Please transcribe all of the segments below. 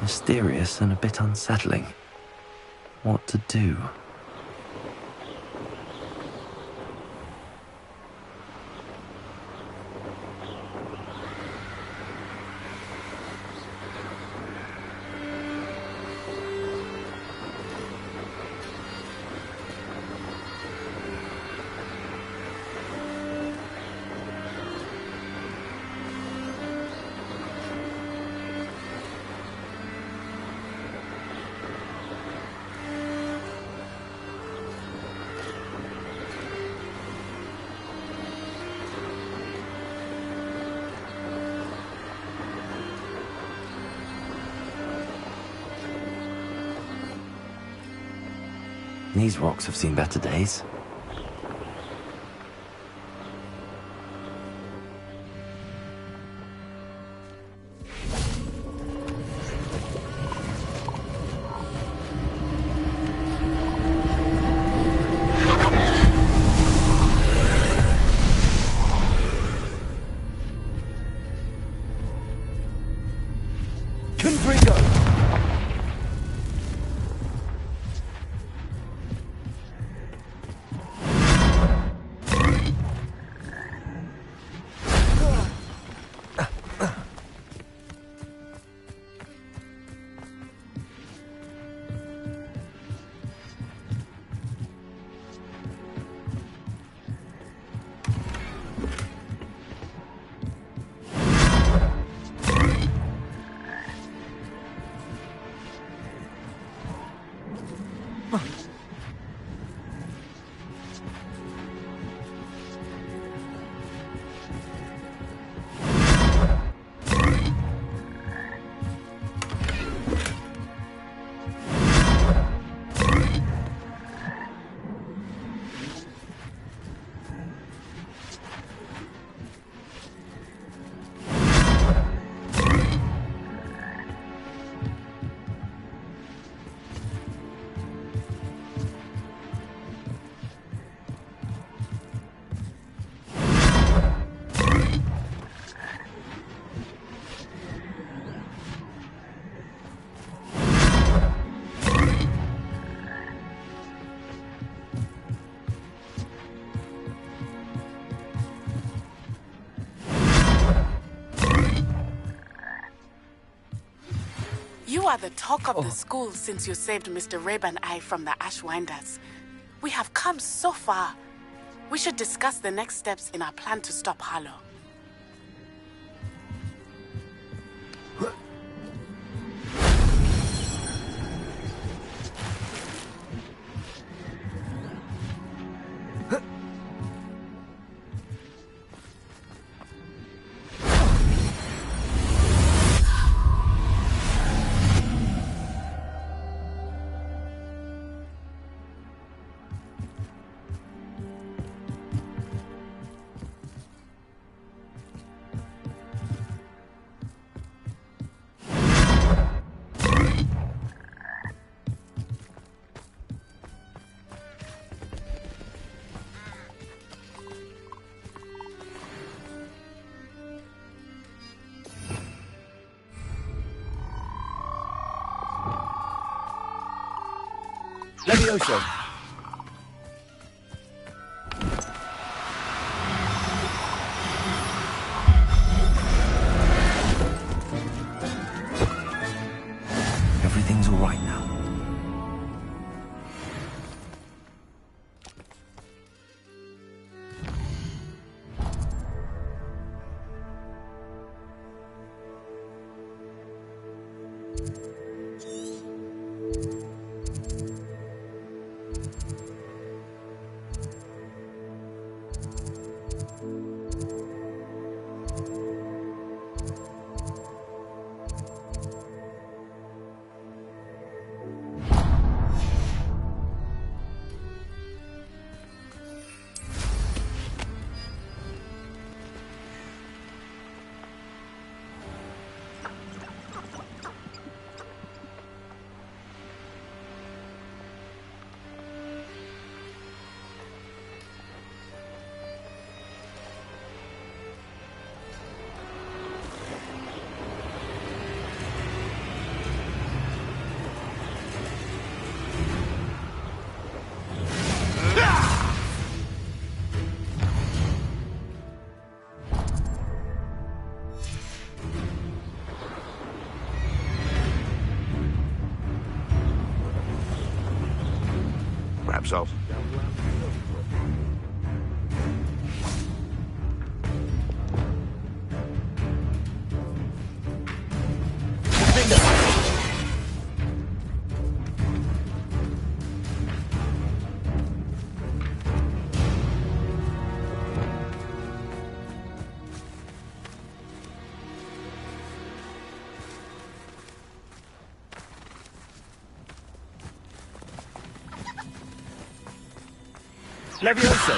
Mysterious and a bit unsettling. What to do? These rocks have seen better days. You are the talk of the school since you saved Mr. Rabe and I from the Ashwinders. We have come so far. We should discuss the next steps in our plan to stop Harlow. Levioso. Perhaps I'll... Levioso!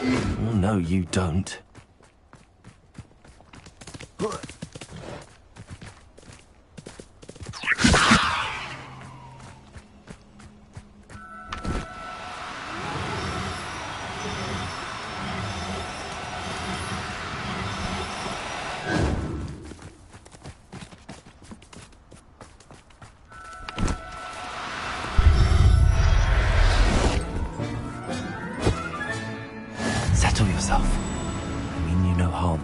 Oh, no, you don't. Settle yourself. I mean you no harm.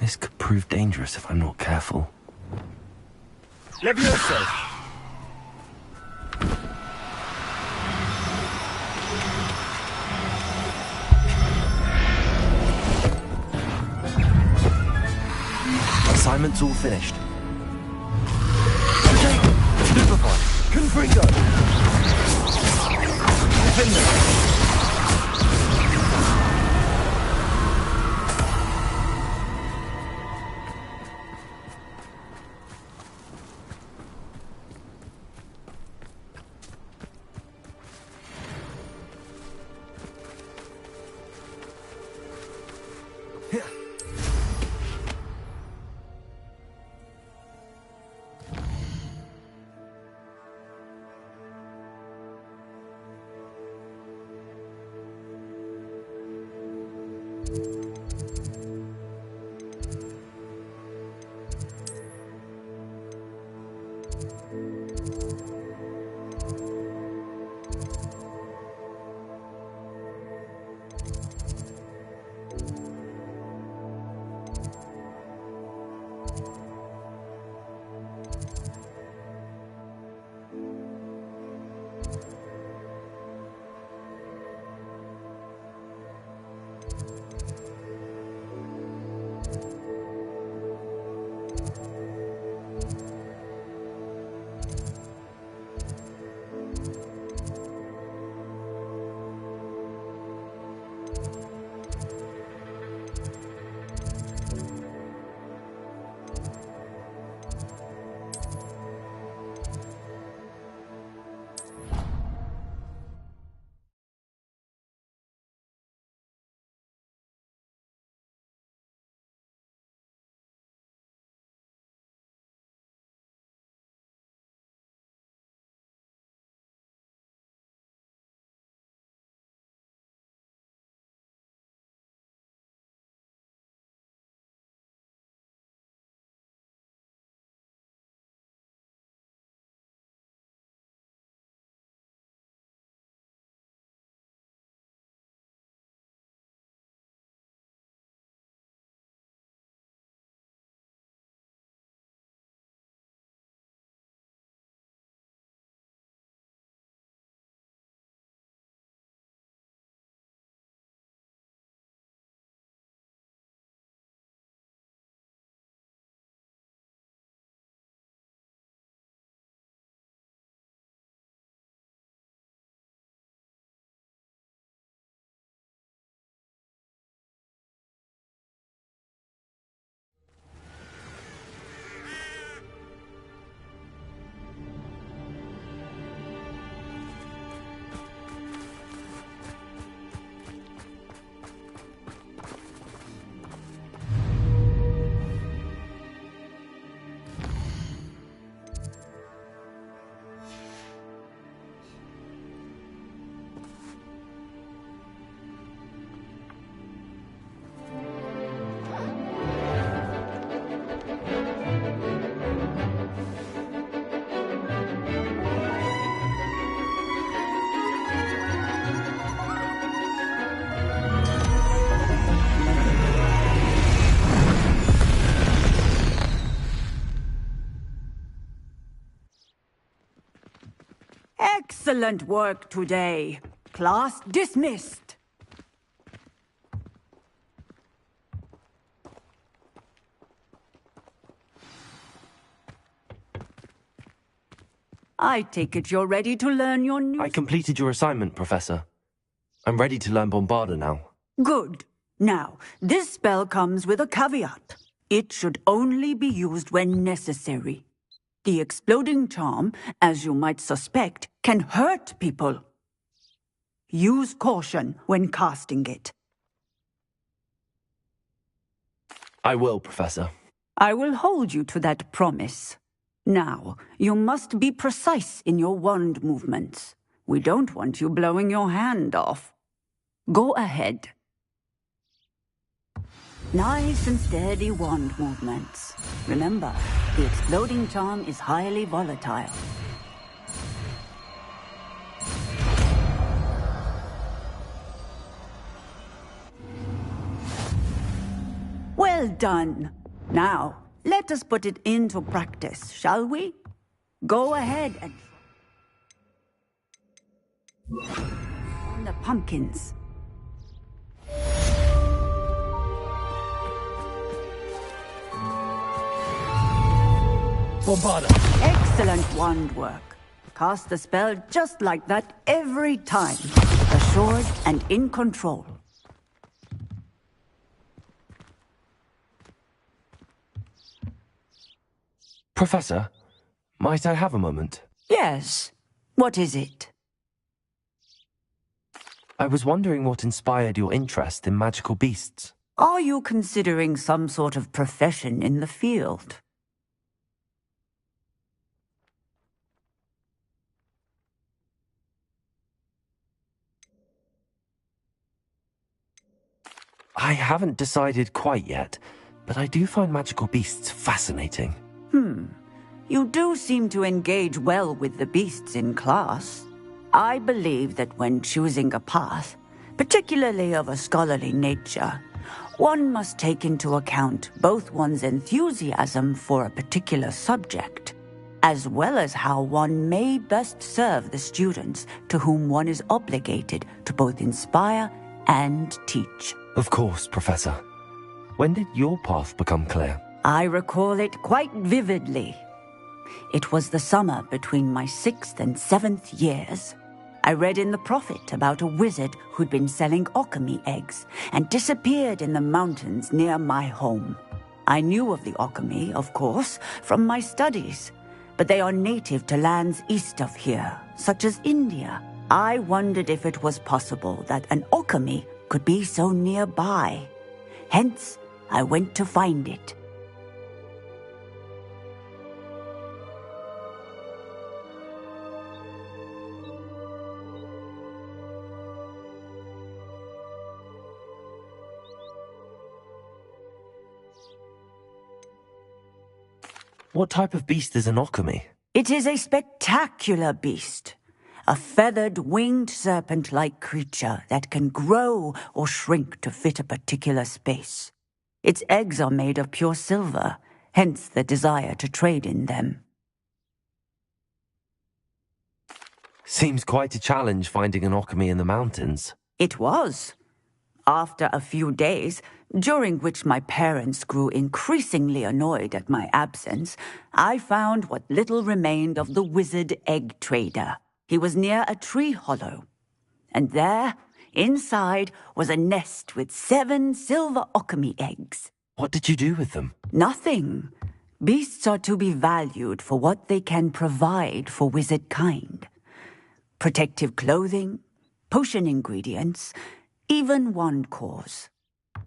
This could prove dangerous if I'm not careful. Levioso! Assignment's all finished. Okay! Stupefy! Confringo! Gryffindor! Excellent work today. Class dismissed. I take it you're ready to learn your new... I completed your assignment, Professor. I'm ready to learn Bombarda now. Good. Now, this spell comes with a caveat. It should only be used when necessary. The exploding charm, as you might suspect, can hurt people. Use caution when casting it. I will, Professor. I will hold you to that promise. Now, you must be precise in your wand movements. We don't want you blowing your hand off. Go ahead. Nice and steady wand movements. Remember, the exploding charm is highly volatile. Well done. Now, let us put it into practice, shall we? Go ahead and... on the pumpkins. Bombarda. Excellent wand work. Cast the spell just like that every time. Assured and in control. Professor, might I have a moment? Yes. What is it? I was wondering what inspired your interest in magical beasts. Are you considering some sort of profession in the field? I haven't decided quite yet, but I do find magical beasts fascinating. You do seem to engage well with the beasts in class. I believe that when choosing a path, particularly of a scholarly nature, one must take into account both one's enthusiasm for a particular subject, as well as how one may best serve the students to whom one is obligated to both inspire and teach. Of course, Professor. When did your path become clear? I recall it quite vividly. It was the summer between my 6th and 7th years. I read in the Prophet about a wizard who'd been selling alchemy eggs and disappeared in the mountains near my home. I knew of the alchemy, of course, from my studies, but they are native to lands east of here, such as India. I wondered if it was possible that an alchemy could be so nearby. Hence, I went to find it. What type of beast is an alchemy? It is a spectacular beast. A feathered, winged serpent-like creature that can grow or shrink to fit a particular space. Its eggs are made of pure silver, hence the desire to trade in them. Seems quite a challenge finding an alchemy in the mountains. It was. After a few days, during which my parents grew increasingly annoyed at my absence, I found what little remained of the wizard egg trader. He was near a tree hollow, and there, inside, was a nest with 7 silver alchemy eggs. What did you do with them? Nothing. Beasts are to be valued for what they can provide for wizard kind. Protective clothing, potion ingredients, even wand cores.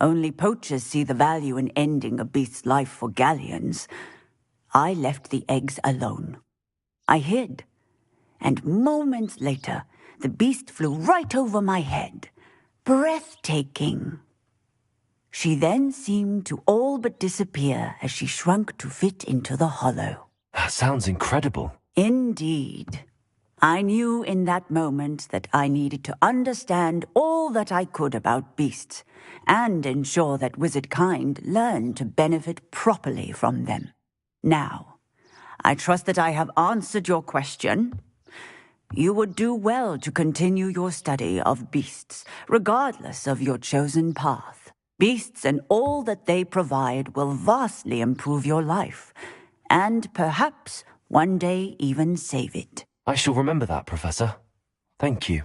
Only poachers see the value in ending a beast's life for galleons. I left the eggs alone. I hid, and moments later, the beast flew right over my head. Breathtaking. She then seemed to all but disappear as she shrunk to fit into the hollow. That sounds incredible. Indeed. I knew in that moment that I needed to understand all that I could about beasts and ensure that wizard kind learned to benefit properly from them. Now, I trust that I have answered your question. You would do well to continue your study of beasts, regardless of your chosen path. Beasts and all that they provide will vastly improve your life, and perhaps one day even save it. I shall remember that, Professor. Thank you.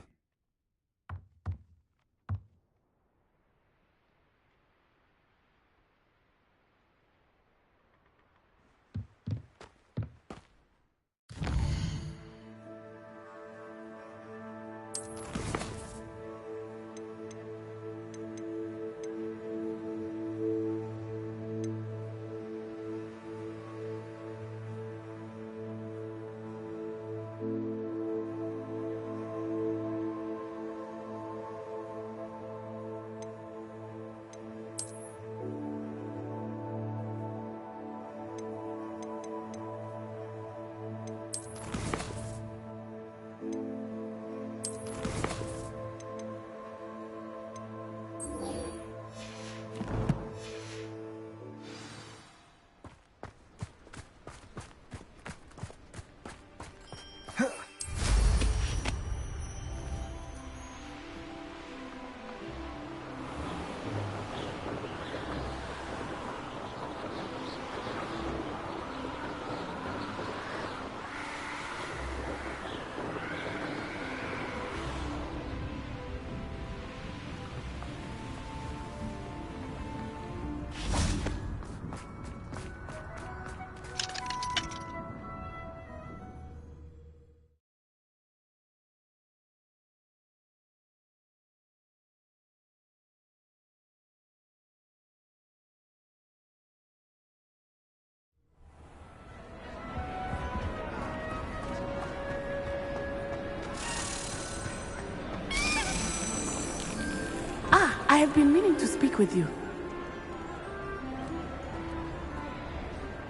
have been meaning to speak with you.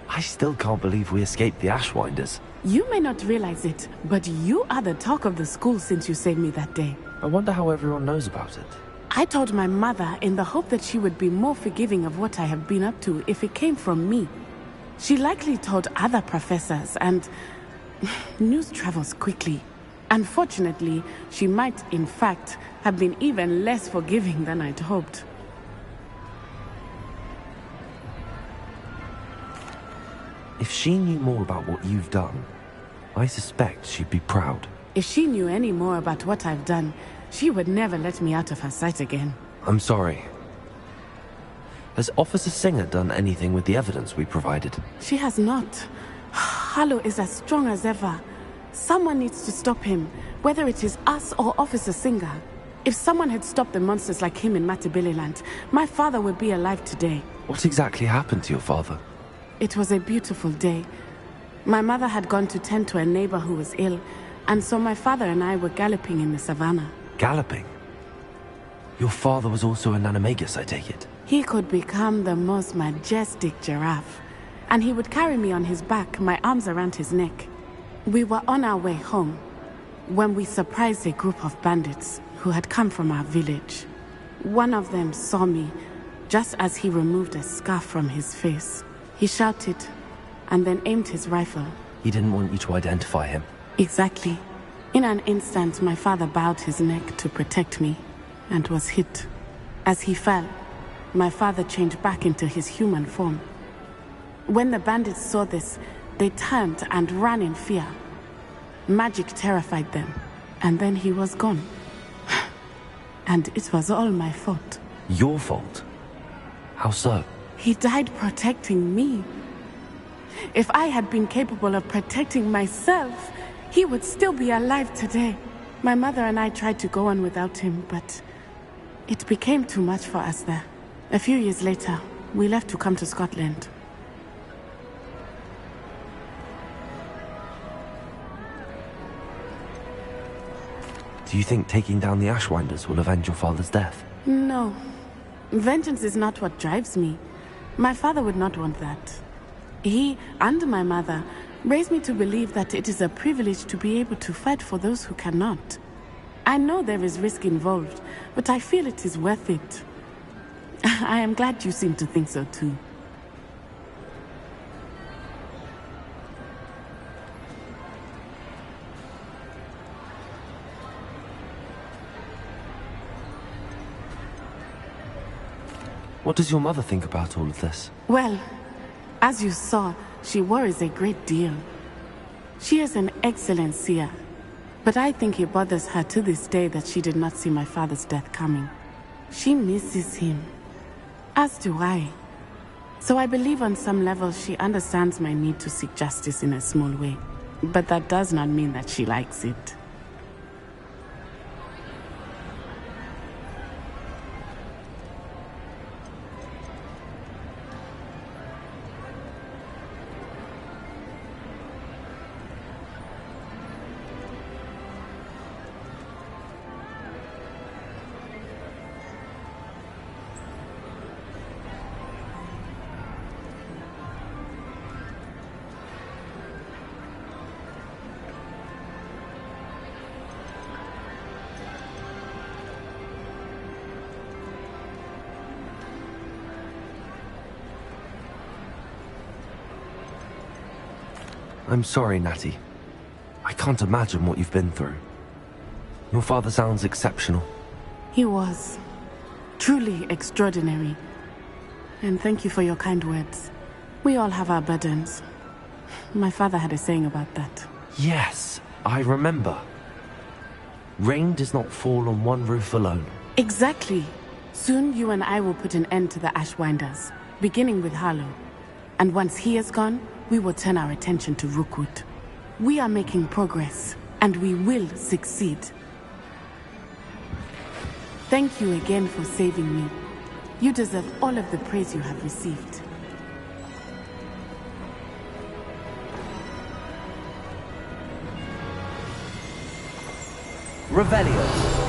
I still can't believe we escaped the Ashwinders. You may not realize it, but you are the talk of the school since you saved me that day. I wonder how everyone knows about it. I told my mother in the hope that she would be more forgiving of what I have been up to if it came from me. She likely told other professors, and news travels quickly. Unfortunately, she might, in fact, have been even less forgiving than I'd hoped. If she knew more about what you've done, I suspect she'd be proud. If she knew any more about what I've done, she would never let me out of her sight again. I'm sorry. Has Officer Singer done anything with the evidence we provided? She has not. Harlow is as strong as ever. Someone needs to stop him, whether it is us or Officer Singer. If someone had stopped the monsters like him in Matabeleland, my father would be alive today. What exactly happened to your father? It was a beautiful day. My mother had gone to tend to a neighbor who was ill, and so my father and I were galloping in the savannah. Galloping? Your father was also an animagus, I take it? He could become the most majestic giraffe, and he would carry me on his back, my arms around his neck. We were on our way home when we surprised a group of bandits who had come from our village. One of them saw me just as he removed a scarf from his face. He shouted and then aimed his rifle. He didn't want you to identify him. Exactly. In an instant, my father bowed his neck to protect me and was hit. As he fell, my father changed back into his human form. When the bandits saw this, they turned and ran in fear. Magic terrified them, and then he was gone. And it was all my fault. Your fault? How so? He died protecting me. If I had been capable of protecting myself, he would still be alive today. My mother and I tried to go on without him, but it became too much for us there. A few years later, we left to come to Scotland. Do you think taking down the Ashwinders will avenge your father's death? No. Vengeance is not what drives me. My father would not want that. He and my mother raised me to believe that it is a privilege to be able to fight for those who cannot. I know there is risk involved, but I feel it is worth it. I am glad you seem to think so too. What does your mother think about all of this? Well, as you saw, she worries a great deal. She is an excellent seer, but I think it bothers her to this day that she did not see my father's death coming. She misses him, as do I. So I believe on some level she understands my need to seek justice in a small way, but that does not mean that she likes it. I'm sorry, Natty. I can't imagine what you've been through. Your father sounds exceptional. He was. Truly extraordinary. And thank you for your kind words. We all have our burdens. My father had a saying about that. Yes, I remember. Rain does not fall on one roof alone. Exactly. Soon you and I will put an end to the Ashwinders, beginning with Harlow. And once he is gone, we will turn our attention to Rookwood. We are making progress, and we will succeed. Thank you again for saving me. You deserve all of the praise you have received. Revelio.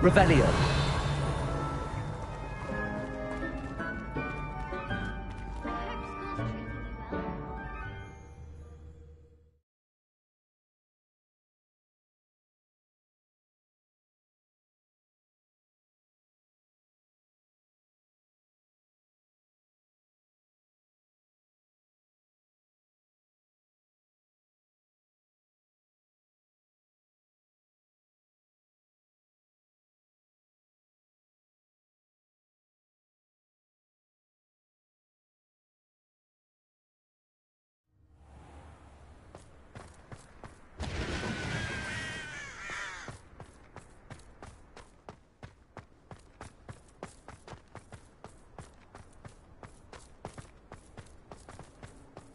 Revelio.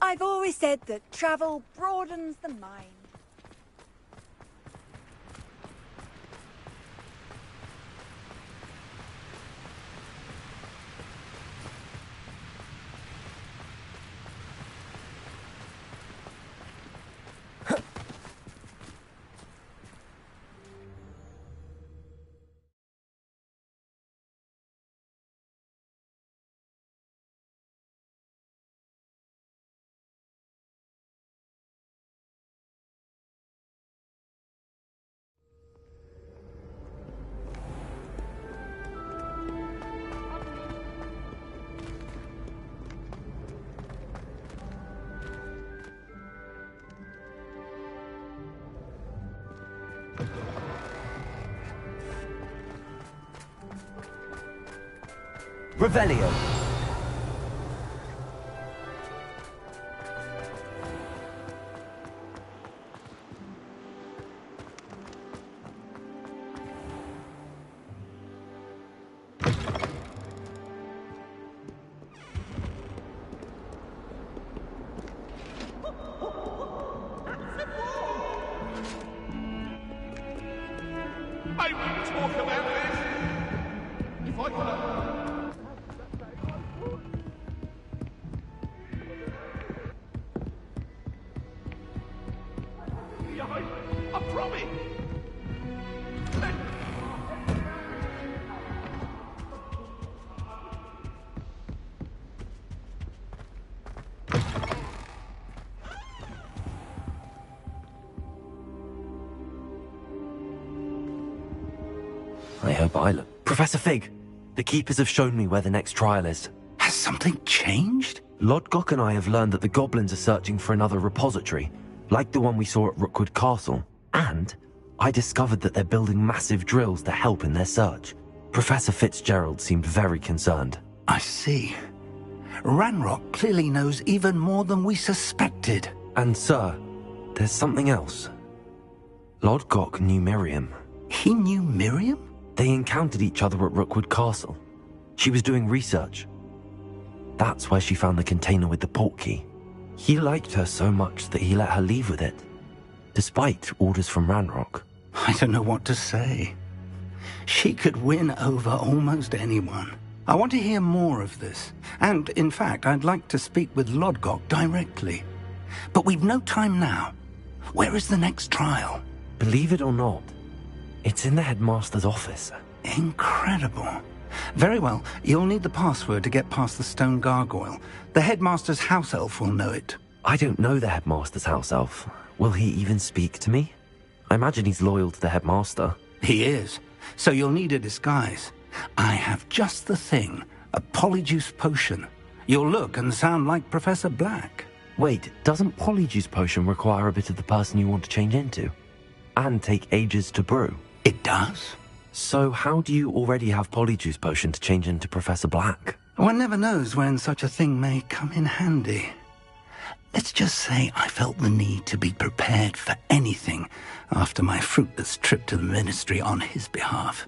I've always said that travel broadens the mind. Revelio. I will talk about this. If I could. I promise. I hope I look. Professor Fig, the Keepers have shown me where the next trial is. Has something changed? Lodgok and I have learned that the goblins are searching for another repository, like the one we saw at Rookwood Castle. And I discovered that they're building massive drills to help in their search. Professor Fitzgerald seemed very concerned. I see. Ranrock clearly knows even more than we suspected. And sir, there's something else. Lodgok knew Miriam. He knew Miriam? They encountered each other at Rookwood Castle. She was doing research. That's where she found the container with the portkey. He liked her so much that he let her leave with it, despite orders from Ranrock. I don't know what to say. She could win over almost anyone. I want to hear more of this. And, in fact, I'd like to speak with Lodgok directly. But we've no time now. Where is the next trial? Believe it or not, it's in the headmaster's office. Incredible. Very well, you'll need the password to get past the stone gargoyle. The headmaster's house elf will know it. I don't know the headmaster's house elf. Will he even speak to me? I imagine he's loyal to the headmaster. He is. So you'll need a disguise. I have just the thing. A polyjuice potion. You'll look and sound like Professor Black. Wait, doesn't Polyjuice Potion require a bit of the person you want to change into? And take ages to brew? It does. So how do you already have Polyjuice Potion to change into Professor Black? One never knows when such a thing may come in handy. Let's just say I felt the need to be prepared for anything after my fruitless trip to the ministry on his behalf.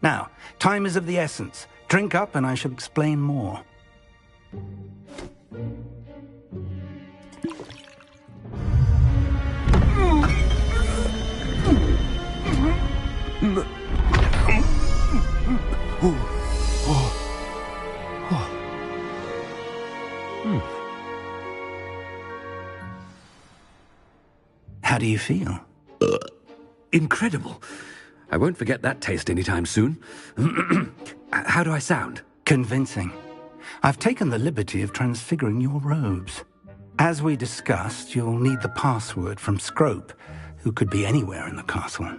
Now, time is of the essence. Drink up and I shall explain more. How do you feel? Incredible. I won't forget that taste anytime soon. How do I sound? Convincing. I've taken the liberty of transfiguring your robes. As we discussed, you'll need the password from Scrope, who could be anywhere in the castle.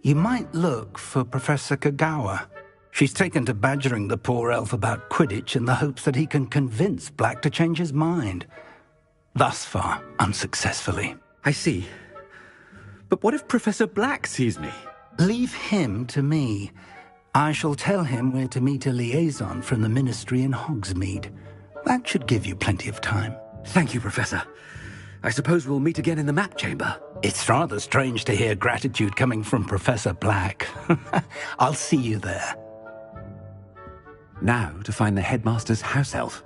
You might look for Professor Kagawa. She's taken to badgering the poor elf about Quidditch in the hopes that he can convince Black to change his mind. Thus far, unsuccessfully. I see. But what if Professor Black sees me? Leave him to me. I shall tell him we're to meet a liaison from the Ministry in Hogsmeade. That should give you plenty of time. Thank you, Professor. I suppose we'll meet again in the map chamber. It's rather strange to hear gratitude coming from Professor Black. I'll see you there. Now to find the headmaster's house elf.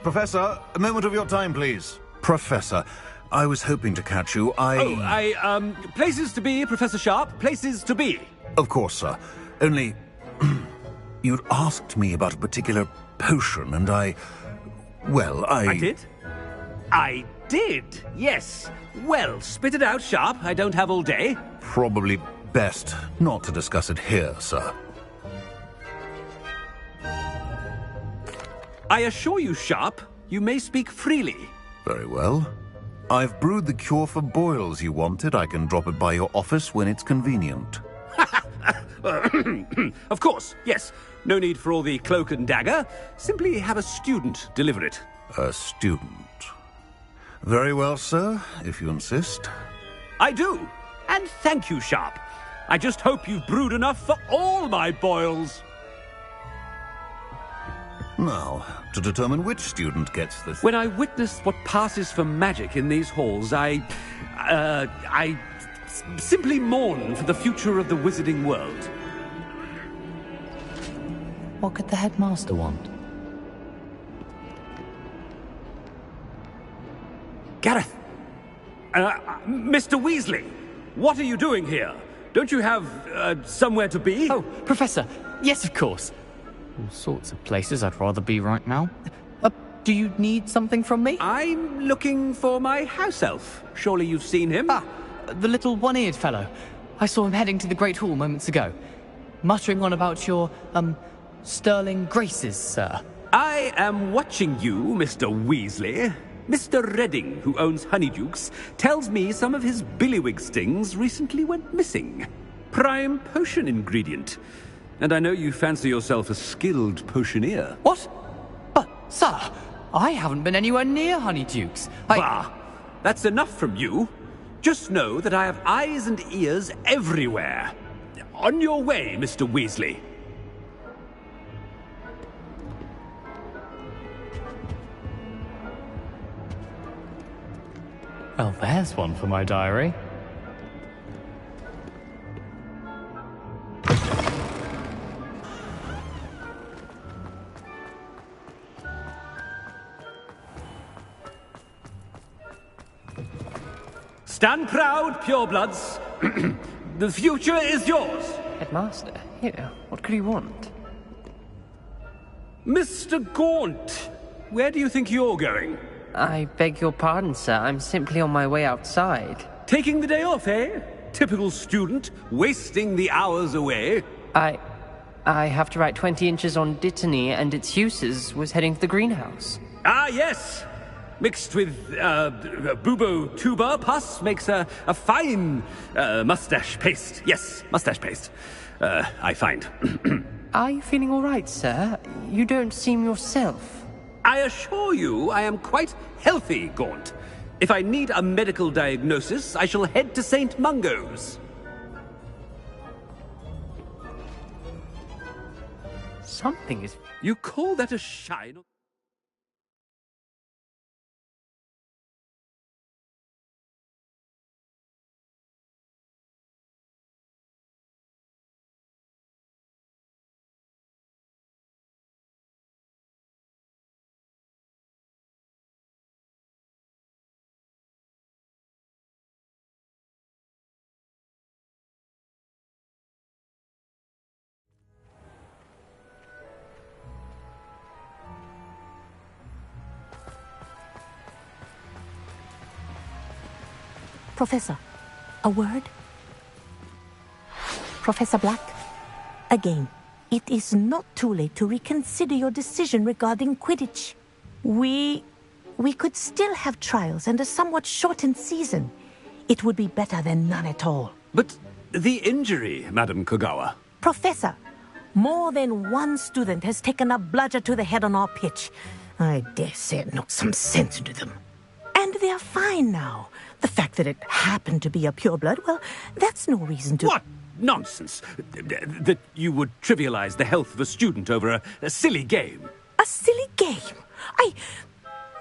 Professor, a moment of your time, please. Professor, I was hoping to catch you. Places to be, Professor Sharp. Places to be. Of course, sir. Only, you'd asked me about a particular potion, and I did? I did, yes. Well, spit it out, Sharp. I don't have all day. Probably best not to discuss it here, sir. I assure you, Sharp, you may speak freely. Very well. I've brewed the cure for boils you wanted. I can drop it by your office when it's convenient. Of course, yes. No need for all the cloak and dagger. Simply have a student deliver it. A student. Very well, sir, if you insist. I do. And thank you, Sharp. I just hope you've brewed enough for all my boils. Now, to determine which student gets the... When I witness what passes for magic in these halls, I simply mourn for the future of the wizarding world. What could the headmaster want? Gareth! Mr. Weasley! What are you doing here? Don't you have, somewhere to be? Oh, Professor! Yes, of course! All sorts of places I'd rather be right now. Do you need something from me? I'm looking for my house elf. Surely you've seen him? Ah, the little one-eared fellow. I saw him heading to the Great Hall moments ago. Muttering on about your, sterling graces, sir. I am watching you, Mr. Weasley. Mr. Redding, who owns Honeydukes, tells me some of his billywig stings recently went missing. Prime potion ingredient. And I know you fancy yourself a skilled potioneer. What? But, sir, I haven't been anywhere near Honeydukes. Bah! That's enough from you. Just know that I have eyes and ears everywhere. On your way, Mr. Weasley. Well, there's one for my diary. Stand proud, purebloods. The future is yours. Headmaster, here, what could he want? Mr. Gaunt, where do you think you're going? I beg your pardon, sir. I'm simply on my way outside. Taking the day off, eh? Typical student, wasting the hours away. I have to write 20 inches on Dittany and its uses. Was heading to the greenhouse. Ah, yes. Mixed with bubo tuber pus makes a fine mustache paste. Yes, mustache paste. I find. Are you feeling all right, sir? You don't seem yourself. I assure you I am quite healthy, Gaunt. If I need a medical diagnosis, I shall head to St. Mungo's. Something is... You call that a shine? Professor, a word? Professor Black, again, it is not too late to reconsider your decision regarding Quidditch. We could still have trials and a somewhat shortened season. It would be better than none at all. But the injury, Madam Kogawa. Professor, more than one student has taken a bludger to the head on our pitch. I dare say it knocked some sense into them. And they're fine now. The fact that it happened to be a pureblood, well, that's no reason to... What nonsense! That you would trivialize the health of a student over a silly game. A silly game?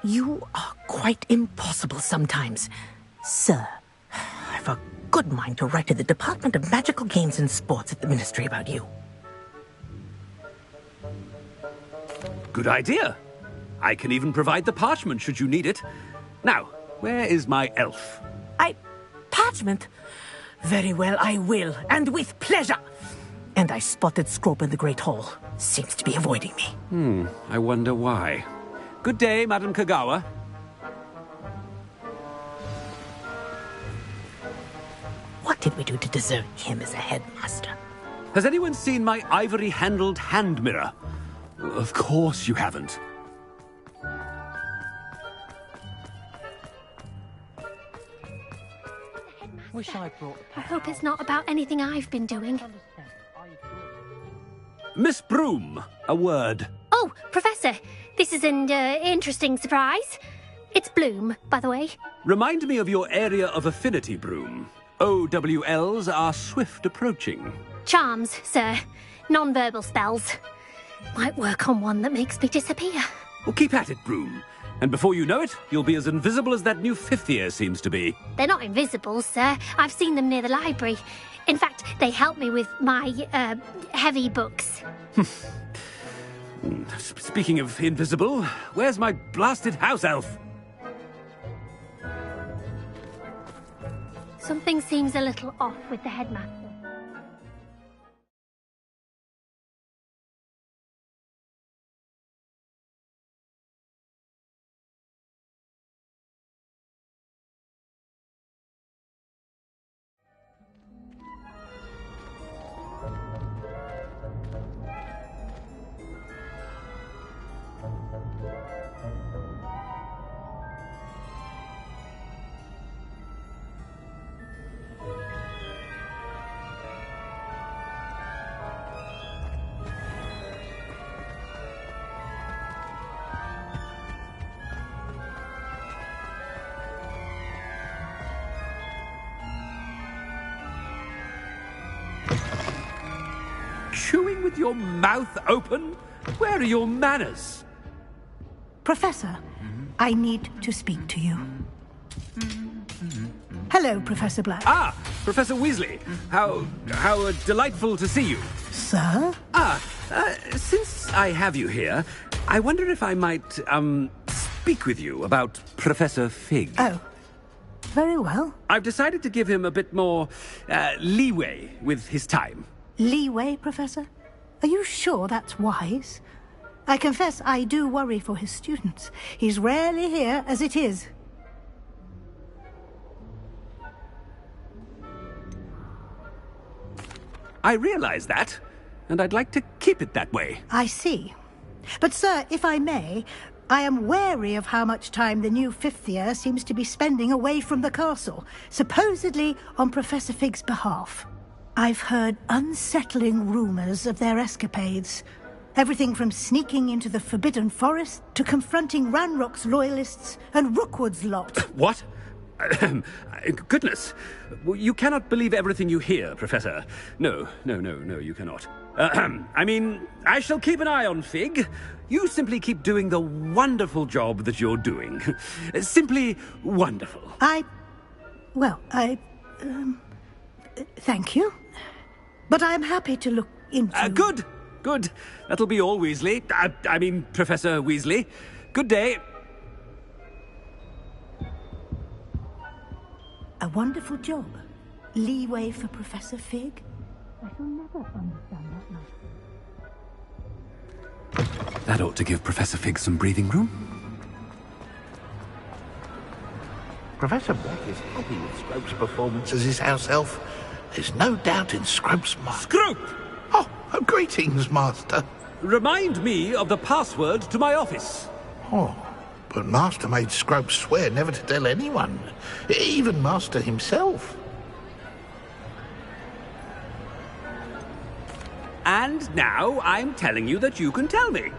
You are quite impossible sometimes. Sir, I've a good mind to write to the Department of Magical Games and Sports at the Ministry about you. Good idea. I can even provide the parchment should you need it. Now, where is my elf? Parchment? Very well, I will, and with pleasure. And I spotted Scrope in the Great Hall. Seems to be avoiding me. I wonder why. Good day, Madam Kogawa. What did we do to deserve him as a headmaster? Has anyone seen my ivory-handled hand mirror? Of course you haven't. Wish I brought... I hope it's not about anything I've been doing. Miss Broom, a word. Oh, Professor, this is an interesting surprise. It's Bloom, by the way. Remind me of your area of affinity, Broom. OWLs are swift approaching. Charms, sir. Non-verbal spells. Might work on one that makes me disappear. Well, keep at it, Broom. And before you know it, you'll be as invisible as that new fifth year seems to be. They're not invisible, sir. I've seen them near the library. In fact, they help me with my, heavy books. Speaking of invisible, where's my blasted house elf? Something seems a little off with the headmaster. Chewing with your mouth open? Where are your manners? Professor, I need to speak to you. Hello, Professor Black. Ah, Professor Weasley. How delightful to see you. Sir? Since I have you here, I wonder if I might, speak with you about Professor Fig. Oh, very well. I've decided to give him a bit more, leeway with his time. Leeway, Professor? Are you sure that's wise? I confess I do worry for his students. He's rarely here as it is. I realize that, and I'd like to keep it that way. I see. But, sir, if I may, I am wary of how much time the new fifth year seems to be spending away from the castle, supposedly on Professor Fig's behalf. I've heard unsettling rumors of their escapades. Everything from sneaking into the Forbidden Forest to confronting Ranrock's loyalists and Rookwood's lot. What? Goodness. You cannot believe everything you hear, Professor. No, you cannot. I mean, I shall keep an eye on Fig. You simply keep doing the wonderful job that you're doing. Simply wonderful. Thank you. But I'm happy to look into... Good. That'll be all, Weasley. I mean, Professor Weasley. Good day. A wonderful job. Leeway for Professor Fig. I shall never understand that much. That ought to give Professor Fig some breathing room. Professor Black is happy with Scrope's performance as his house elf. There's no doubt in Scrope's mind. Scrope! Oh, greetings, Master. Remind me of the password to my office. Oh, but Master made Scrope swear never to tell anyone, even Master himself. And now I'm telling you that you can tell me.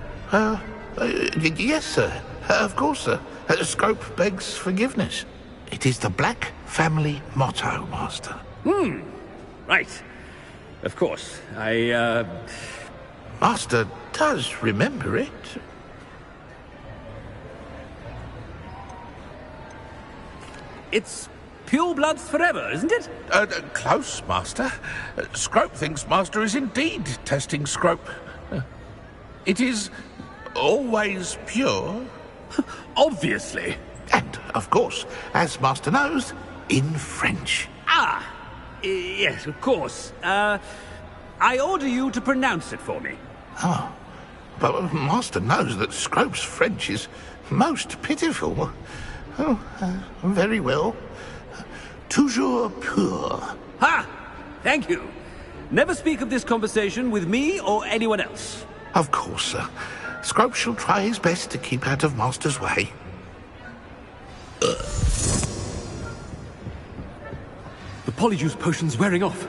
Yes, sir. Of course, sir. Scrope begs forgiveness. It is the Black family motto, Master. Right. Of course. Master does remember it. It's pure bloods forever, isn't it? Close, Master. Scrope thinks Master is indeed testing Scrope. It is always pure. Obviously. And, of course, as Master knows, in French. Yes, of course. I order you to pronounce it for me. Oh, but Master knows that Scrope's French is most pitiful. Oh, very well. Toujours pur. Ha! Thank you. Never speak of this conversation with me or anyone else. Of course, sir. Scrope shall try his best to keep out of Master's way. The Polyjuice potion's wearing off.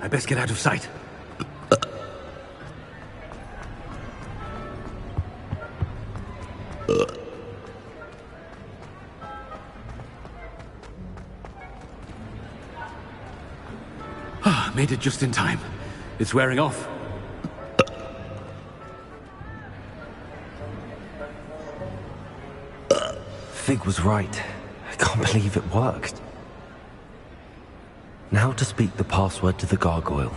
I best get out of sight. Made it just in time. It's wearing off. Fig was right. I can't believe it worked. Now to speak the password to the gargoyle.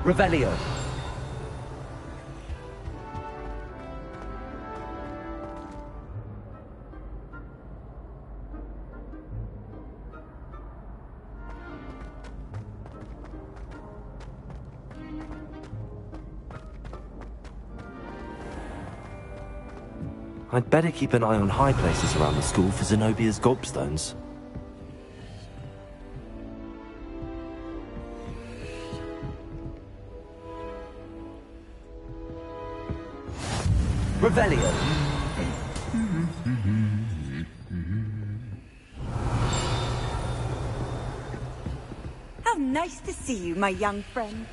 Revelio. I'd better keep an eye on high places around the school for Zenobia's gobstones. Revelio. How nice to see you, my young friend.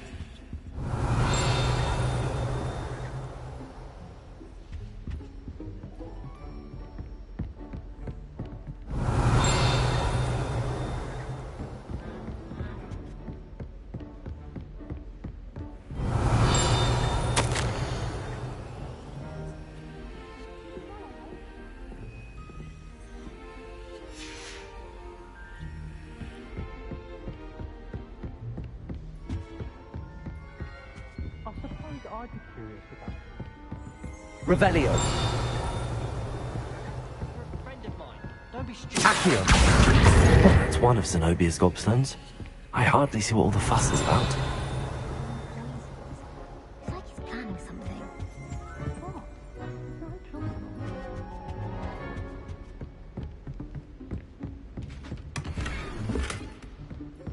Revelio. Accio. That's one of Zenobia's gobstones. I hardly see what all the fuss is about. It's like he's planning something.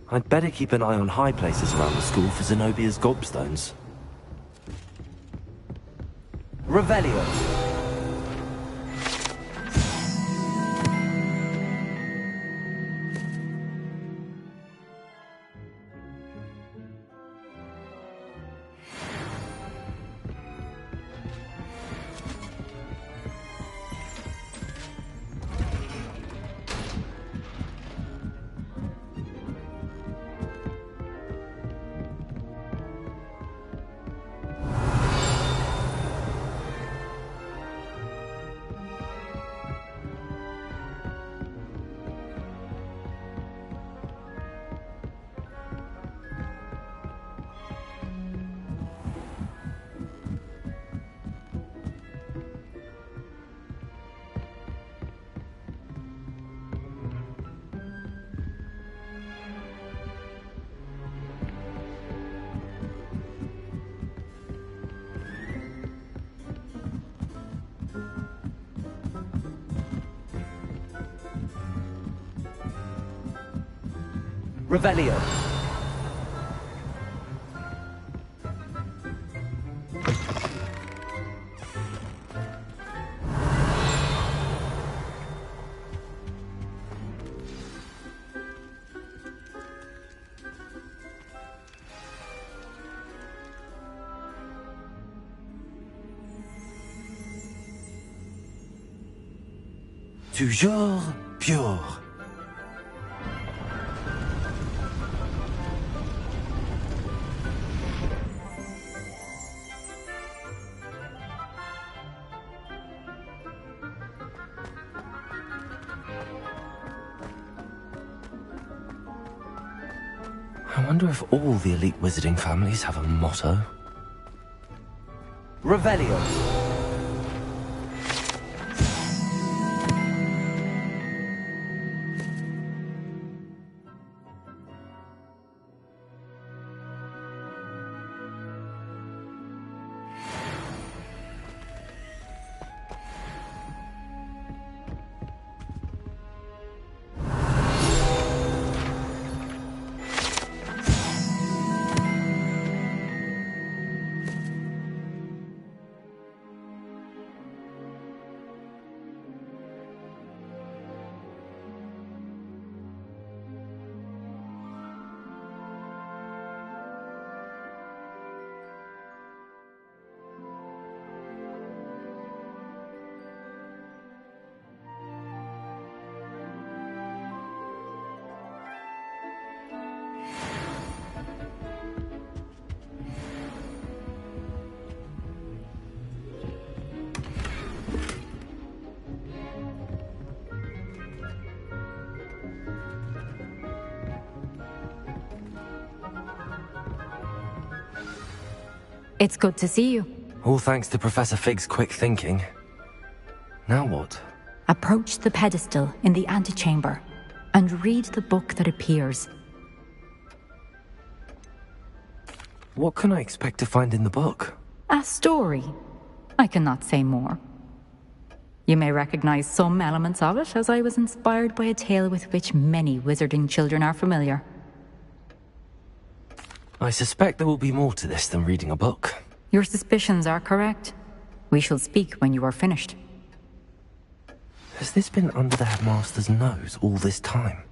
I'd better keep an eye on high places around the school for Zenobia's gobstones. Revelio. Revelio. Toujours pure. I wonder if all the elite wizarding families have a motto. Revelio. It's good to see you. All thanks to Professor Fig's quick thinking. Now what? Approach the pedestal in the antechamber and read the book that appears. What can I expect to find in the book? A story. I cannot say more. You may recognize some elements of it, as I was inspired by a tale with which many wizarding children are familiar. I suspect there will be more to this than reading a book. Your suspicions are correct. We shall speak when you are finished. Has this been under the headmaster's nose all this time?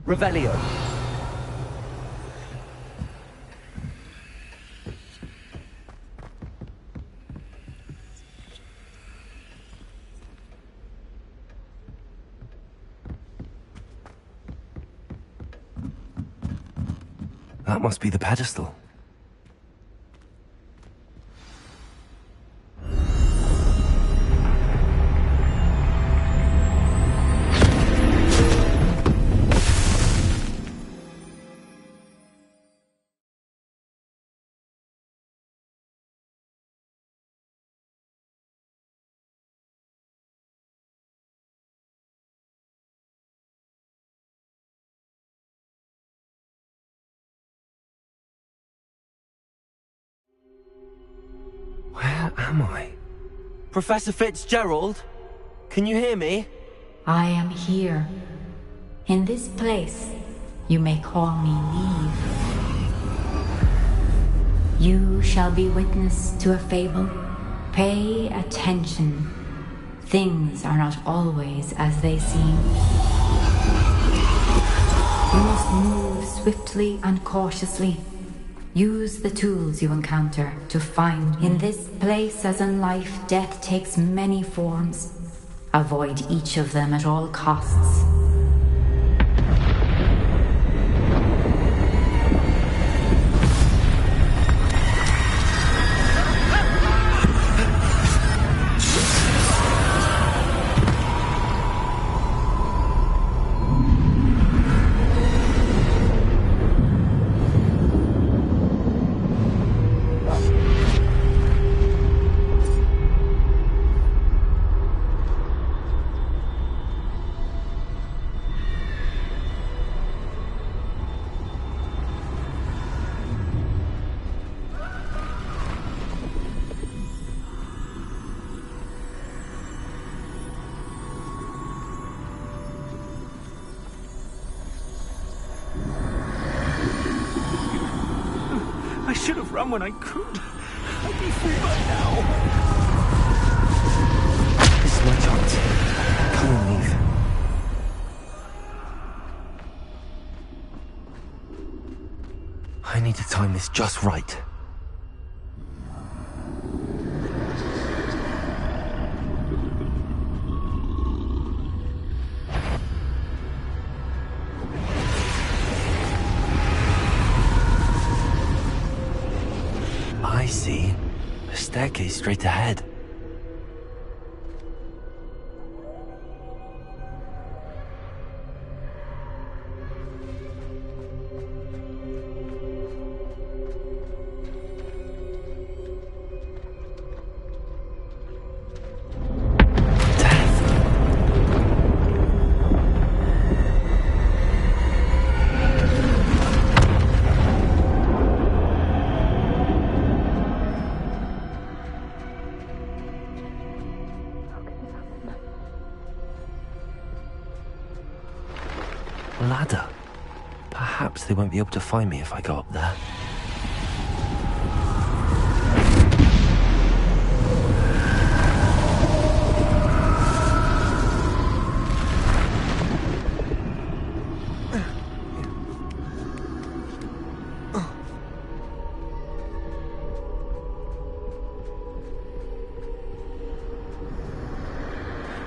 Revelio. That must be the pedestal. Where am I? Professor Fitzgerald? Can you hear me? I am here. In this place, you may call me Neve. You shall be witness to a fable. Pay attention. Things are not always as they seem. You must move swiftly and cautiously. Use the tools you encounter to find. In this place, as in life, death takes many forms. Avoid each of them at all costs. I should have run when I could. I'd be free by now. This is my chance. Come on, Eve. I need to time this just right. I see. A staircase straight ahead. Ladder. Perhaps they won't be able to find me if I go up there.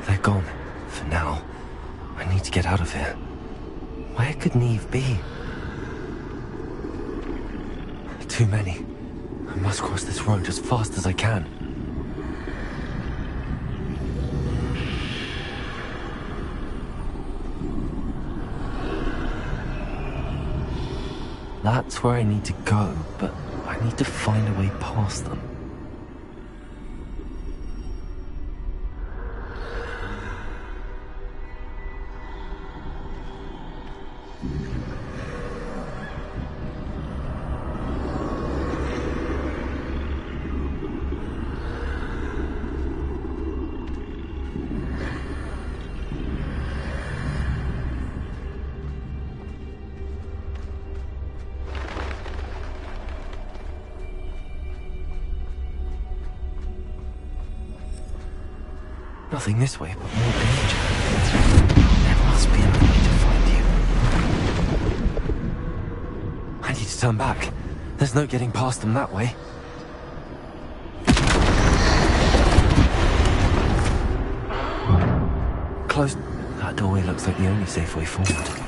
They're gone. For now. I need to get out of here. Where could Neve be? Too many. I must cross this road as fast as I can. That's where I need to go, but I need to find a way past them. Nothing this way, but more danger. There must be another way to find you. I need to turn back. There's no getting past them that way. Closed. That doorway looks like the only safe way forward.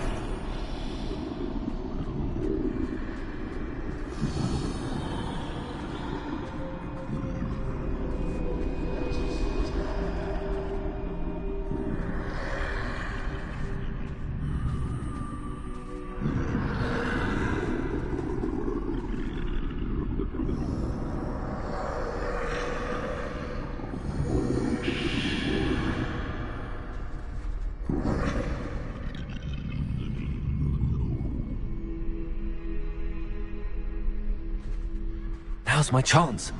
Now's my chance.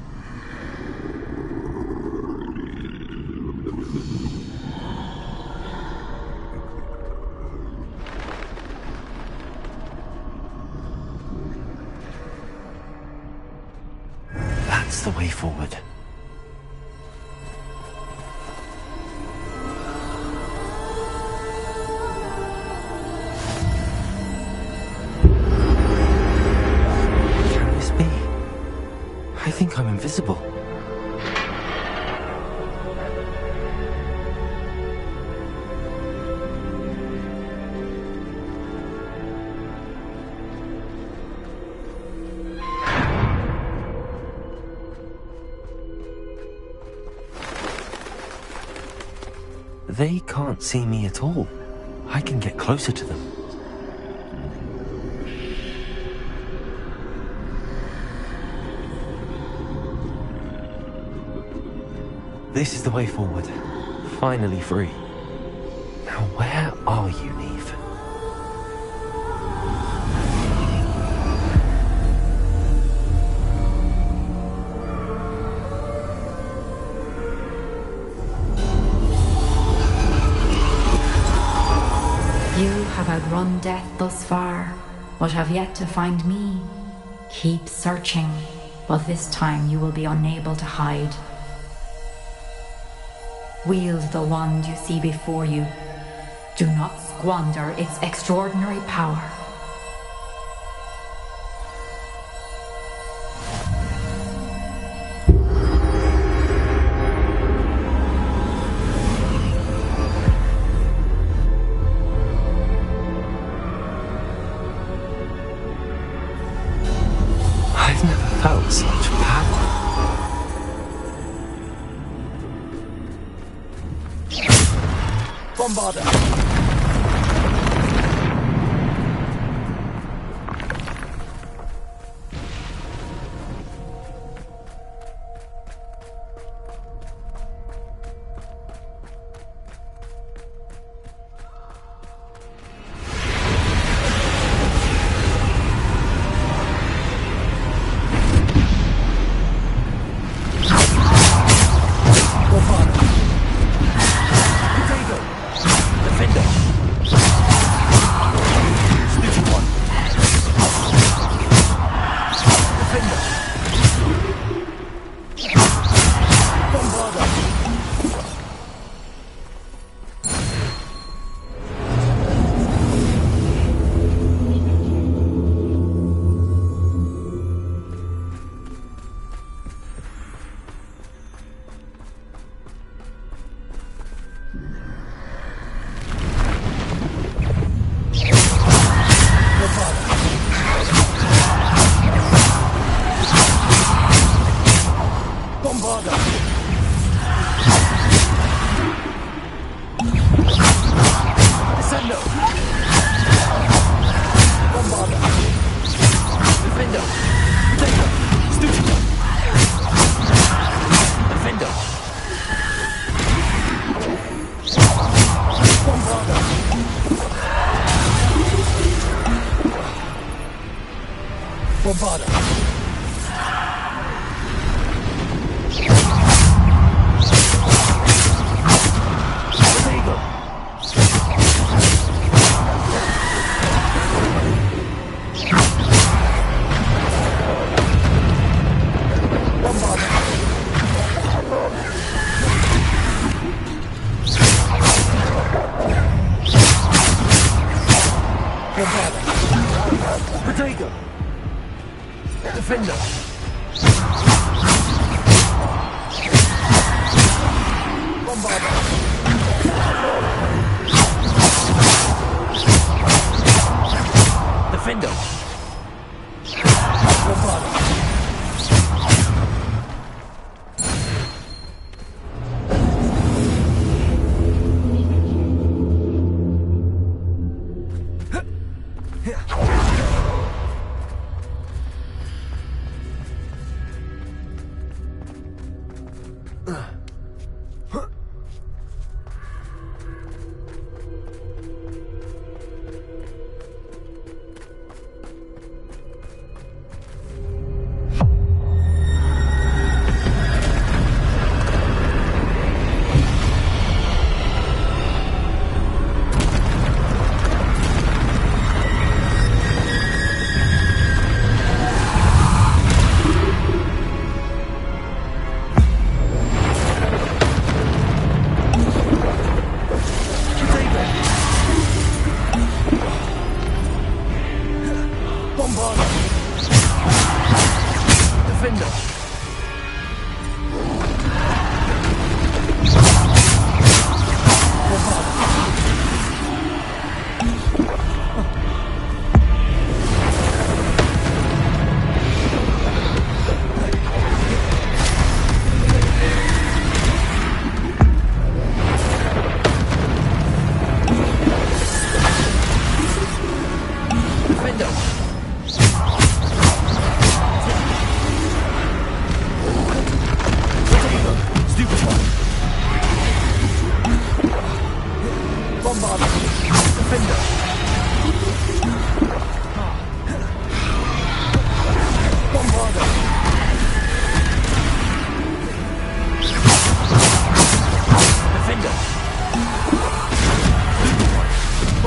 That's the way forward. I think I'm invisible. They can't see me at all. I can get closer to them. This is the way forward. Finally free. Now where are you, Neve? You have outrun death thus far, but have yet to find me. Keep searching, but this time you will be unable to hide. Wield the wand you see before you. Do not squander its extraordinary power. I've never felt such power. Bombarder! Bombarder. Potato. Defender. Bombarder. Defender.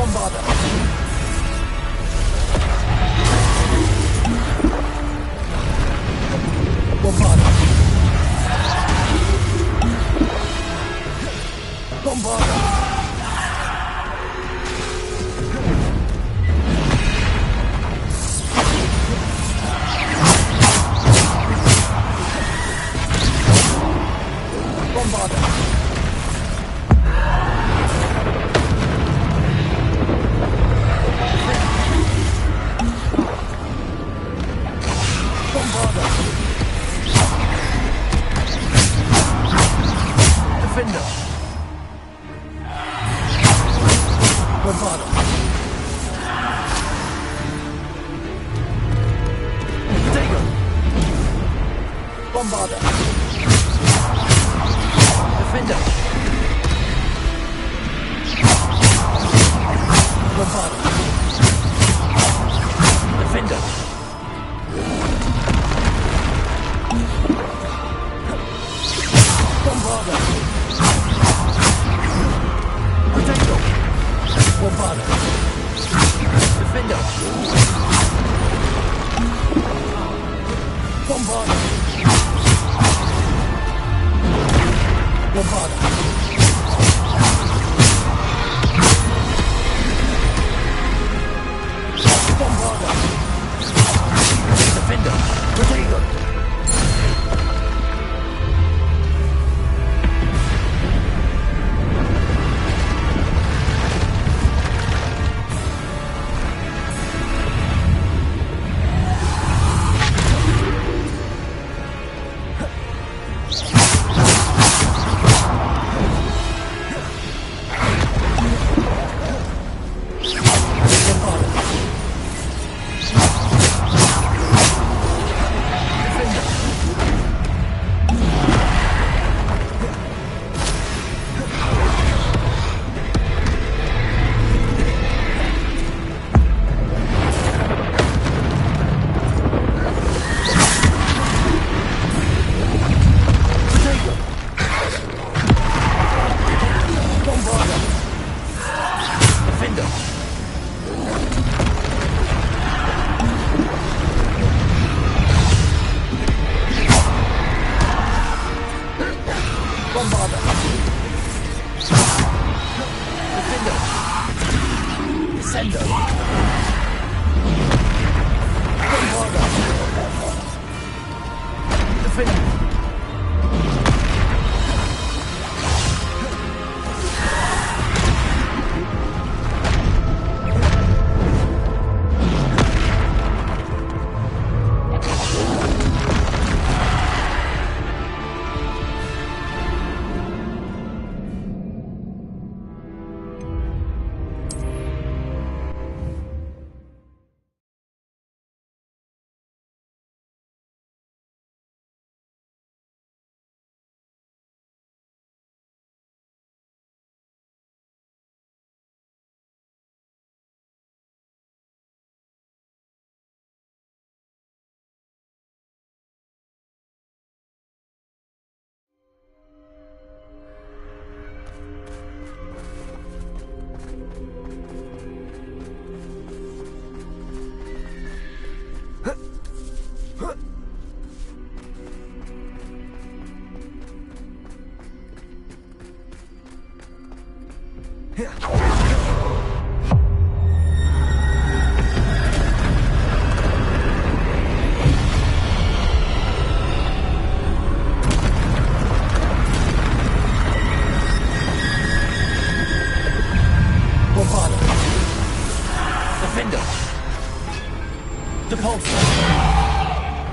Bombarder.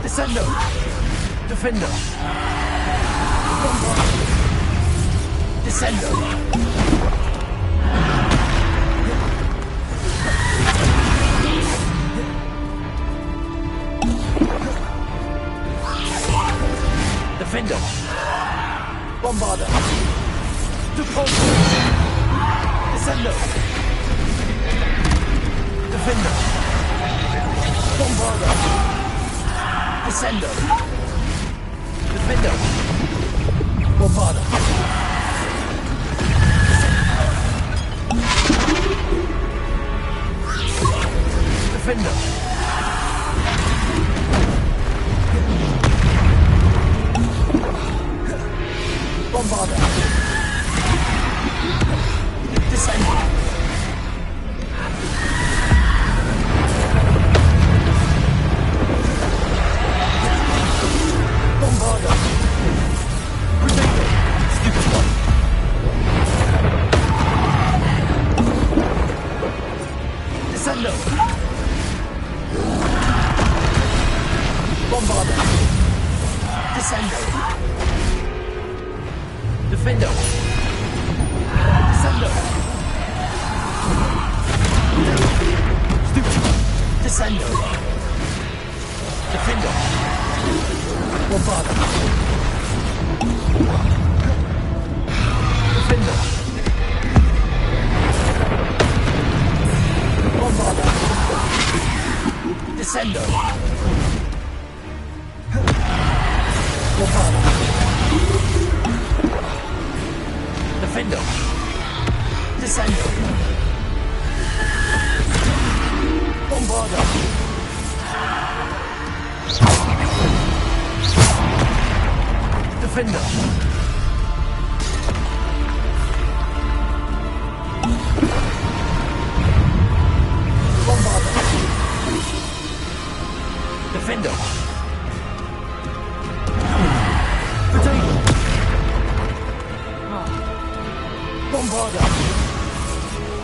Defender. Defender. Descender. Defender. Bombarder. Depulsor. Descender. Defender. Bombarder. Descender. Defender. Bombarder. Defender. Bombarder. Descender. Bombarder. Protector. Stupid one. Descender. Bombarder. Descender. Defender. Descender. Stupid. Descender. Defender. Bombarder. Defender. Bombarder. Descender. Bombarder. Defender. Descender. Bombarder. Defender. Bombarder. Defender. Potato. Bombarder.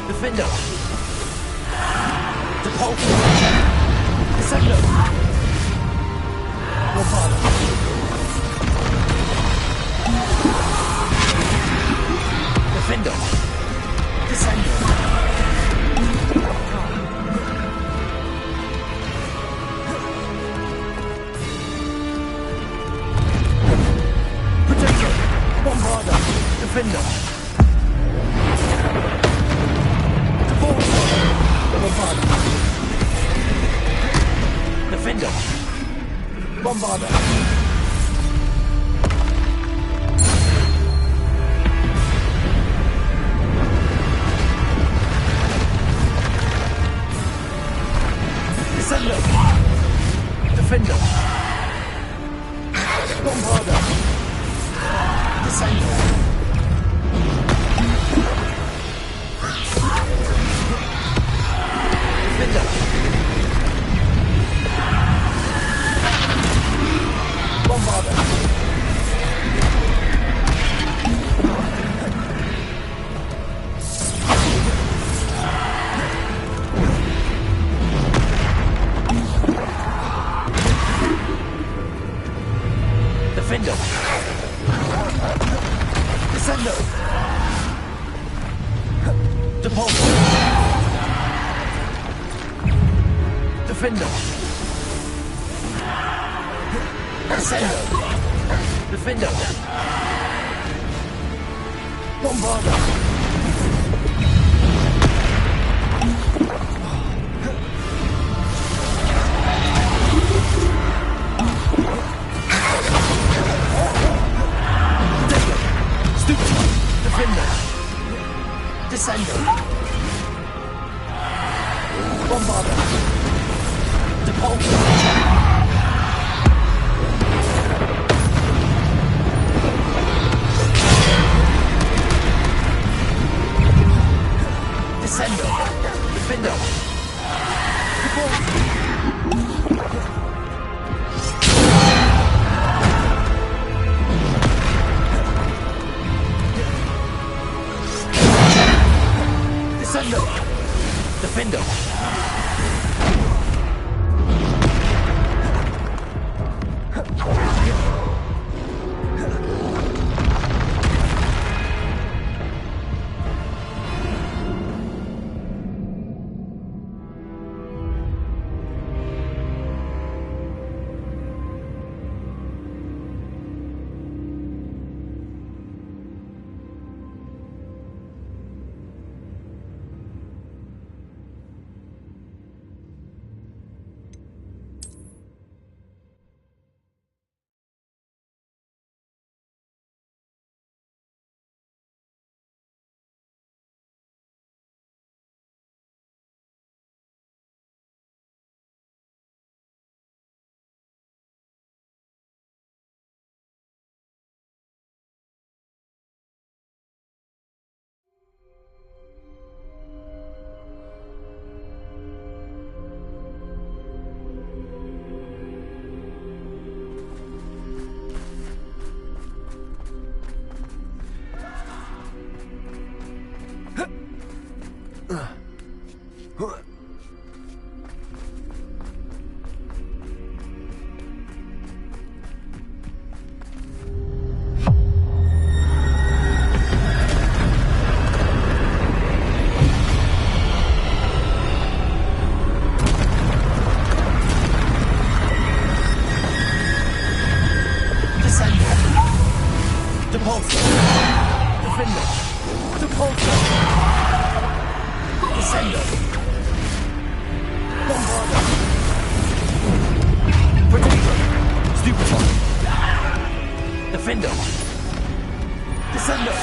Defender. Depulsor. Descender. Bombarder. Defender. Descender. Potato. Bombarder. Defender. Depulsor. Bombarder. Defender. Bombarder. Descender. Defender. Bombarder. Descender. Defender. Bombarder. Defender. Descender. Depulsor. Defender. Descender. Defender. Bombarder. Defender. Descender. Bombarder. Depulsor. Descender. Defender. Descender.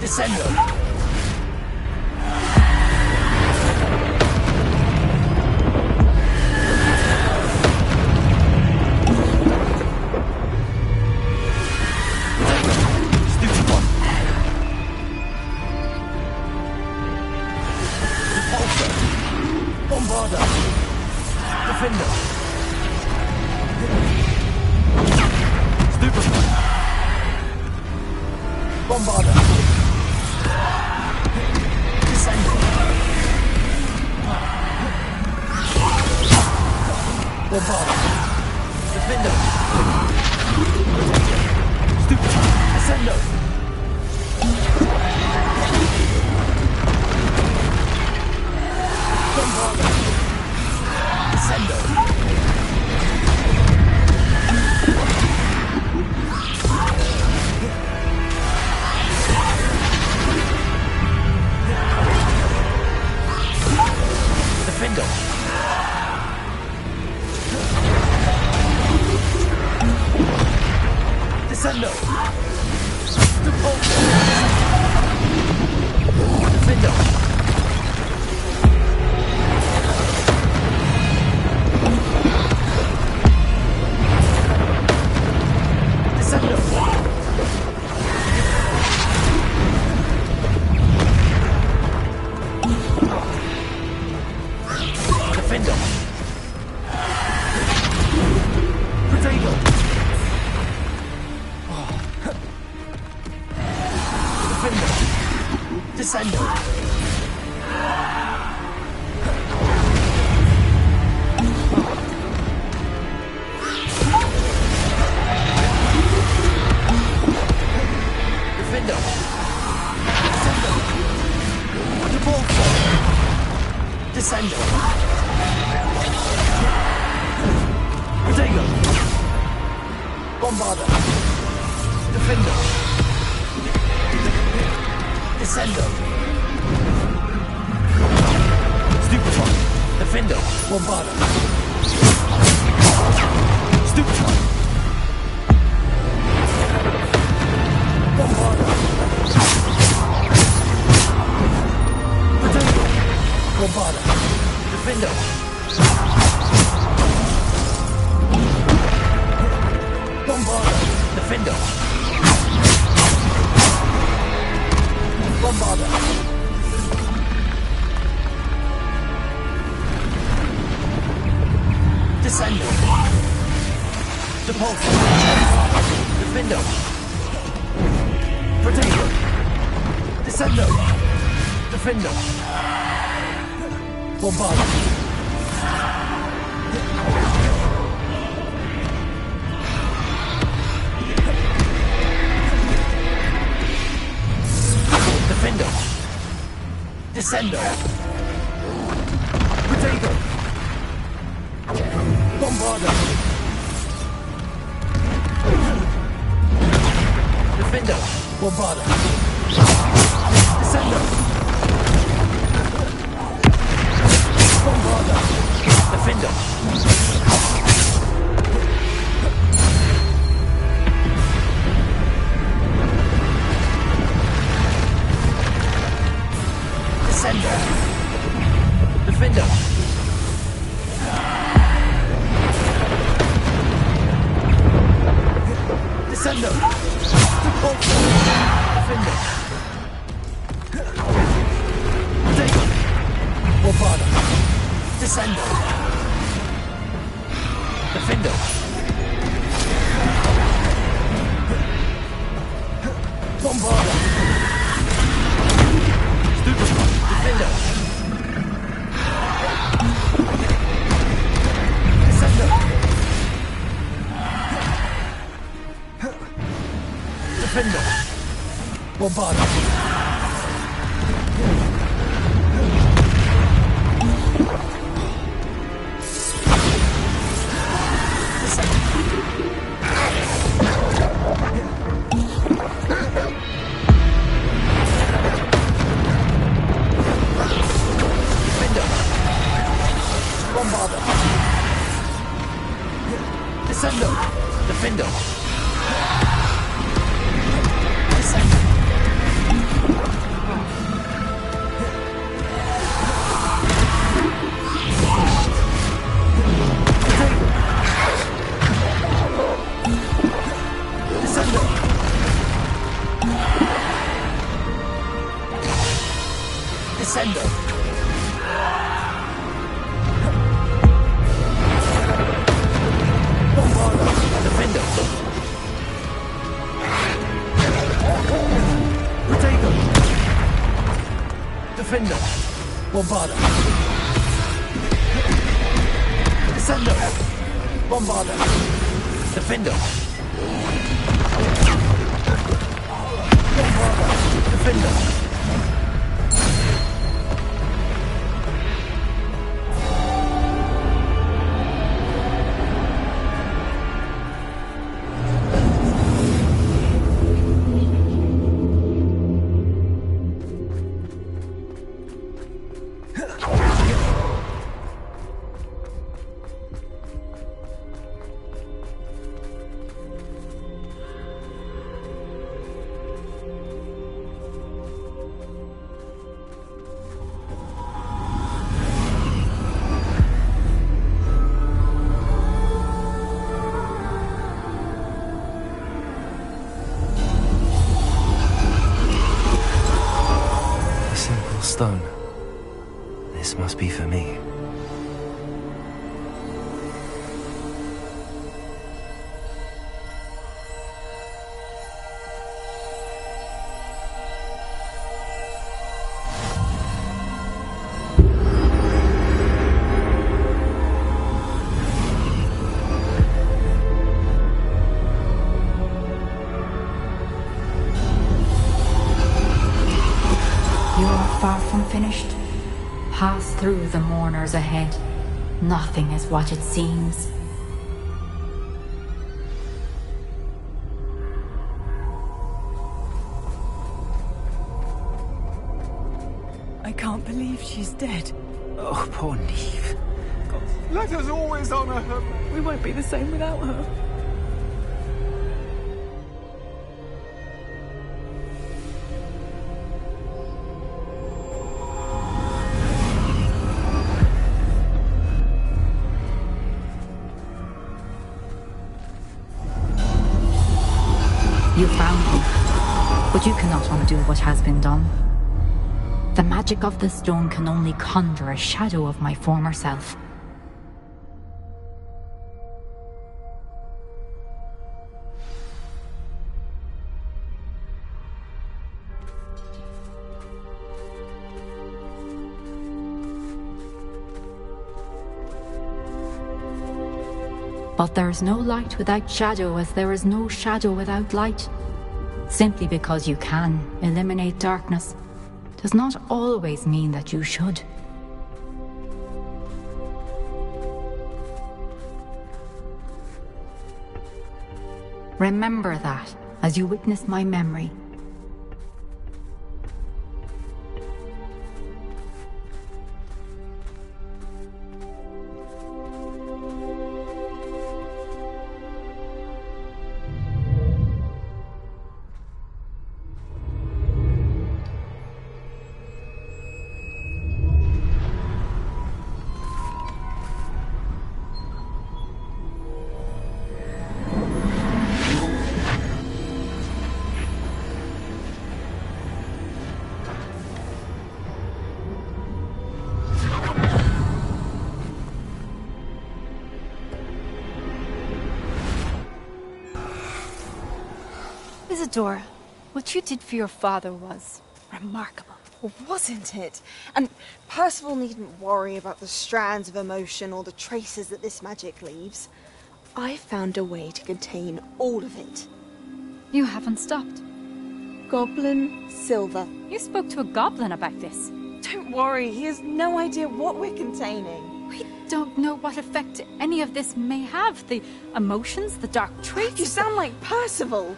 Defender. Defender! Stupid! Descendo! Bombarda! Descendo! Defendo! Descendo! Defendo! Descendo! Defendo! Protego! Defendo! Descendo! Defendo! Descendo! Devolto! Descendo! Protego! Bombarda! Defendo! Descendo! Stupefy! Defendo! Bombarda! Stupefy! Bombarda! Protego! Bombarda! Defendo! Bombarda! Defendo! Bombarda! Descendo! Depulso! Defendo! Protego! Descendo! Defendo! Bombarda! Defendo! Descendo! Protego! Bombarda! Defendo! Bombarda! Descendo! Bombarda! Defendo! Descendo! Defendo! Descendo! Defendo! Protego! Bombarda! Descendo! Defendo! Bombarda! Stupefy! Defendo! Descendo! Defendo! Bombarda! Bombarda! Descendo! Defendo! Descendo! Descendo! Descendo! Bombarda! Defendo! Protego! Defendo! Bombarda! Descendo! Bombarda! Defender! Defender! Stone. This must be for me. Far from finished. Pass through the mourners ahead. Nothing is what it seems. I can't believe she's dead. Oh, poor Neve. Let us always honor her. We won't be the same without her. You found me, but you cannot undo what has been done. The magic of the stone can only conjure a shadow of my former self. But there is no light without shadow, as there is no shadow without light. Simply because you can eliminate darkness does not always mean that you should. Remember that as you witness my memory. Isidora, what you did for your father was remarkable. Well, wasn't it? And Percival needn't worry about the strands of emotion or the traces that this magic leaves. I found a way to contain all of it. You haven't stopped. Goblin Silver. You spoke to a goblin about this. Don't worry, he has no idea what we're containing. We don't know what effect any of this may have. The emotions, the dark traits. You sound like Percival.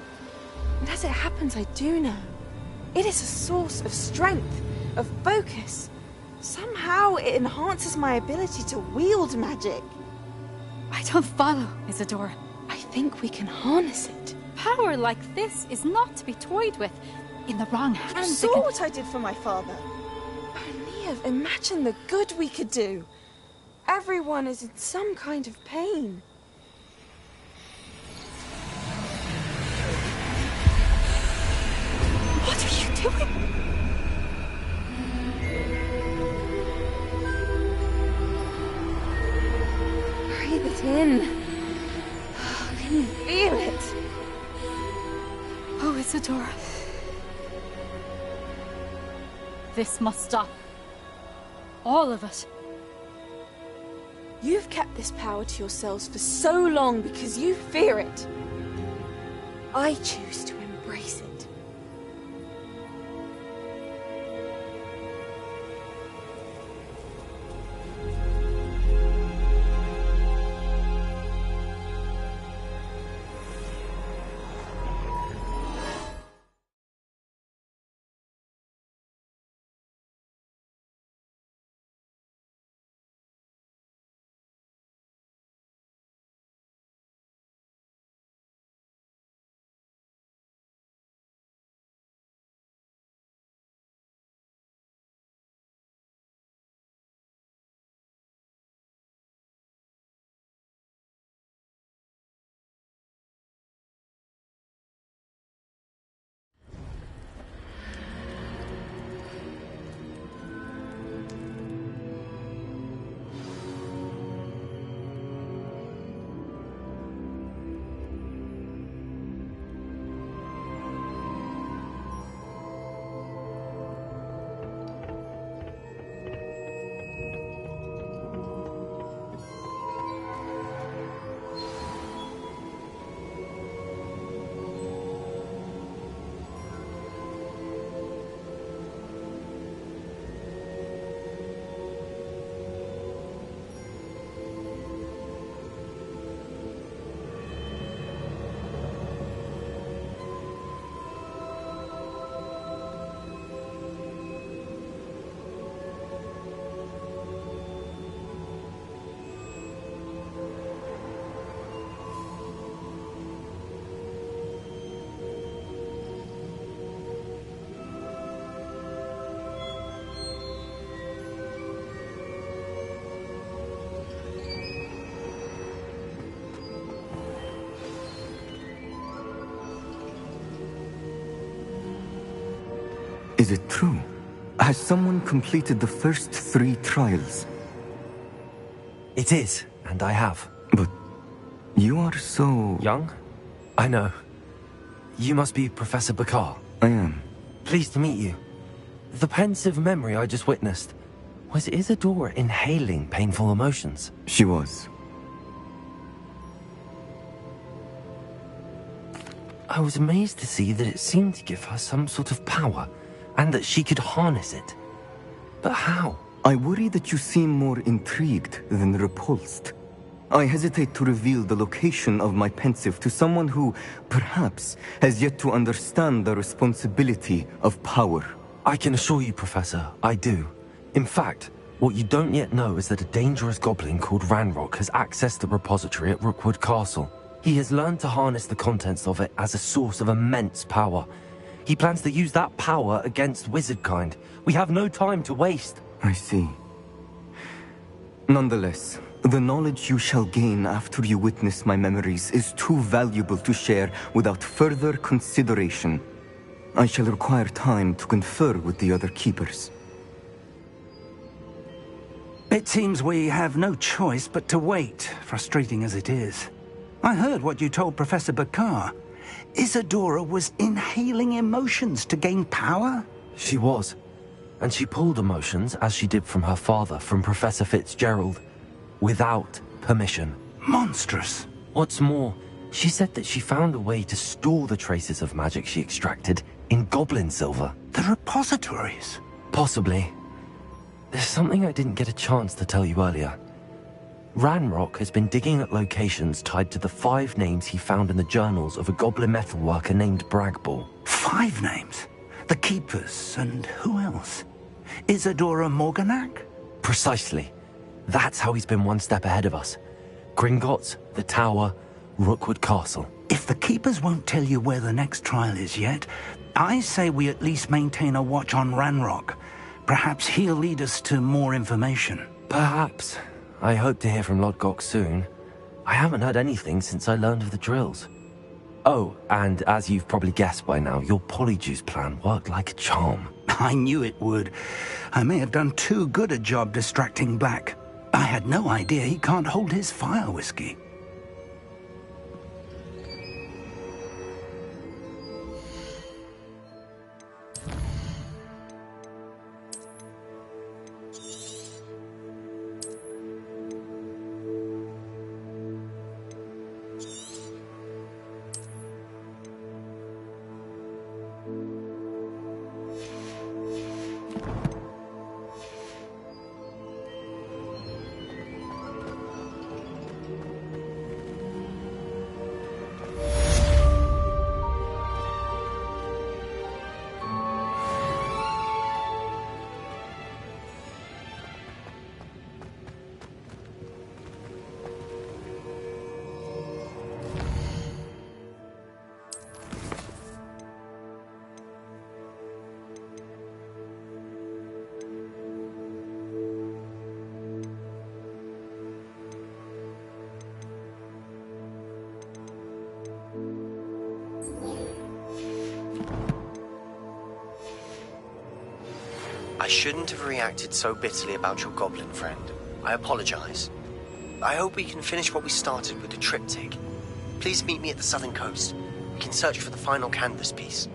And as it happens, I do know. It is a source of strength, of focus. Somehow it enhances my ability to wield magic. I don't follow, Isidora. I think we can harness it. Power like this is not to be toyed with. In the wrong hands. You saw what I did for my father. Neve, imagine the good we could do. Everyone is in some kind of pain. What are you doing? Breathe it in. Can you feel it? Oh, Isidora. This must stop. All of it. You've kept this power to yourselves for so long because you fear it. I choose to embrace it. Is it true? Has someone completed the first 3 trials? It is, and I have. But you are so... young? I know. You must be Professor Bakar. I am. Pleased to meet you. The pensive memory I just witnessed, was Isidora inhaling painful emotions? She was. I was amazed to see that it seemed to give her some sort of power, and that she could harness it. But how? I worry that you seem more intrigued than repulsed. I hesitate to reveal the location of my pensive to someone who, perhaps, has yet to understand the responsibility of power. I can assure you, Professor, I do. In fact, what you don't yet know is that a dangerous goblin called Ranrock has accessed the repository at Rookwood Castle. He has learned to harness the contents of it as a source of immense power. He plans to use that power against wizardkind. We have no time to waste. I see. Nonetheless, the knowledge you shall gain after you witness my memories is too valuable to share without further consideration. I shall require time to confer with the other keepers. It seems we have no choice but to wait, frustrating as it is. I heard what you told Professor Bakar. Isidora was inhaling emotions to gain power? She was. And she pulled emotions, as she did from her father, from Professor Fitzgerald, without permission. Monstrous. What's more, she said that she found a way to store the traces of magic she extracted in goblin silver. The repositories? Possibly. There's something I didn't get a chance to tell you earlier. Ranrock has been digging at locations tied to the 5 names he found in the journals of a goblin metalworker named Bragball. 5 names? The Keepers, and who else? Isidora Morganac? Precisely. That's how he's been one step ahead of us. Gringotts, the Tower, Rookwood Castle. If the Keepers won't tell you where the next trial is yet, I say we at least maintain a watch on Ranrock. Perhaps he'll lead us to more information. Perhaps. I hope to hear from Lodgok soon. I haven't heard anything since I learned of the drills. Oh, and as you've probably guessed by now, your polyjuice plan worked like a charm. I knew it would. I may have done too good a job distracting Black. I had no idea he can't hold his fire whiskey. shouldn't have reacted so bitterly about your goblin friend. I apologize. I hope we can finish what we started with the triptych. Please meet me at the southern coast. We can search for the final canvas piece.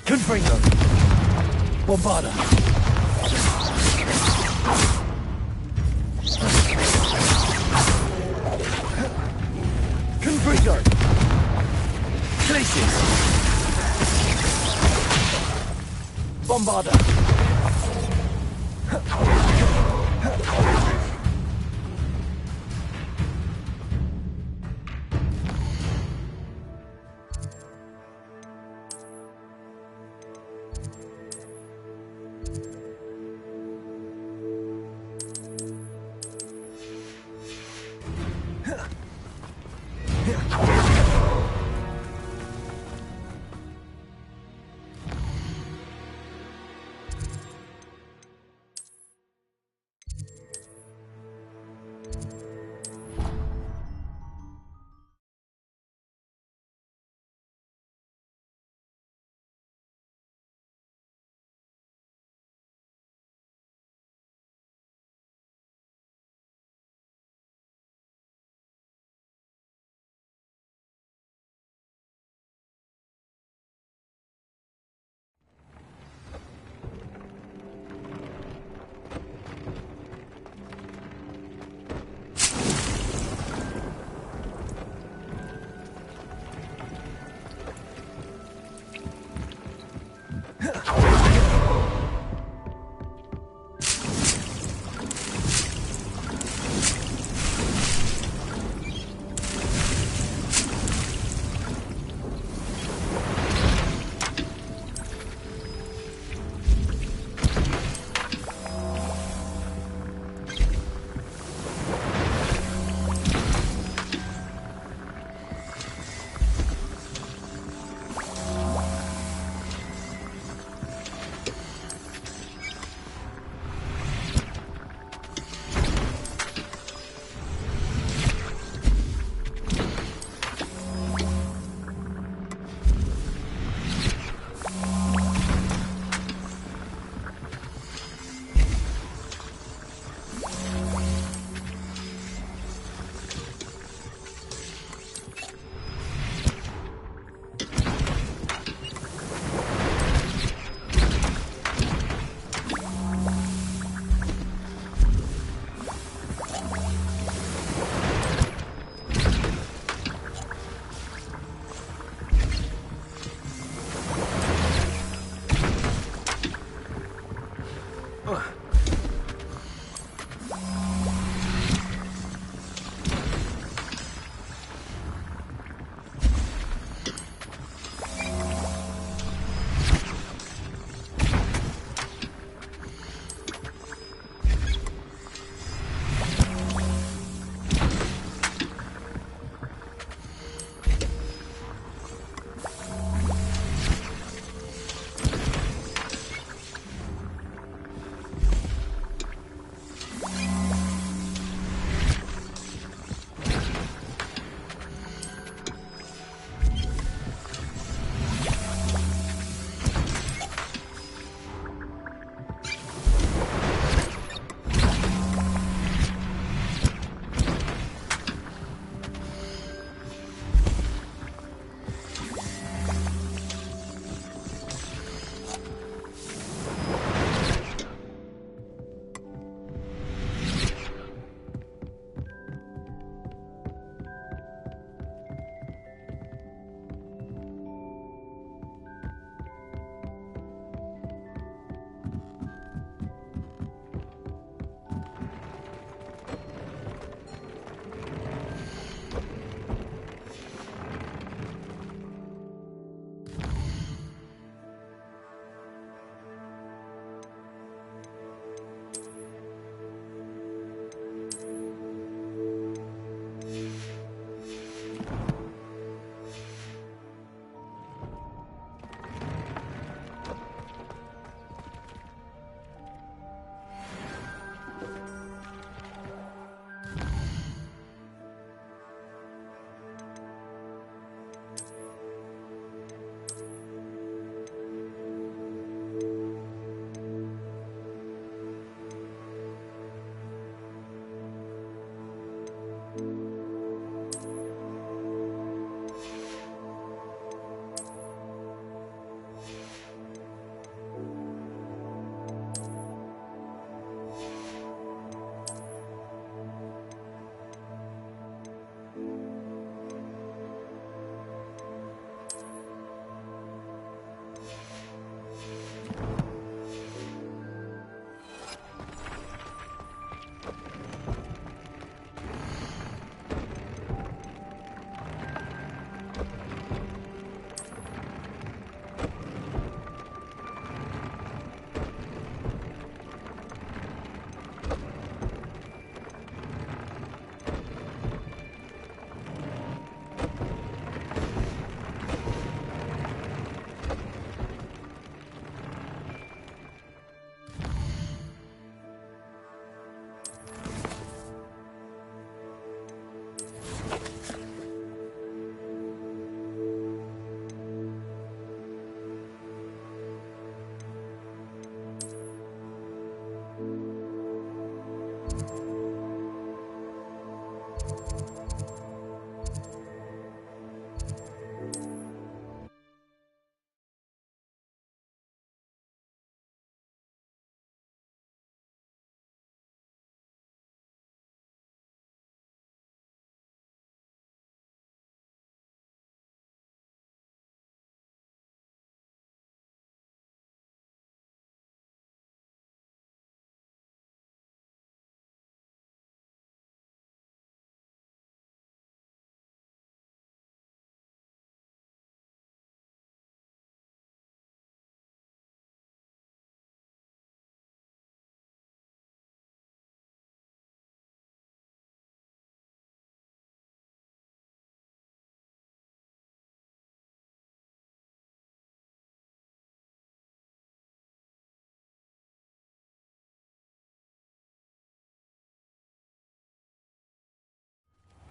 Confringo! Bombarda! Confringo! Places! Bombarda!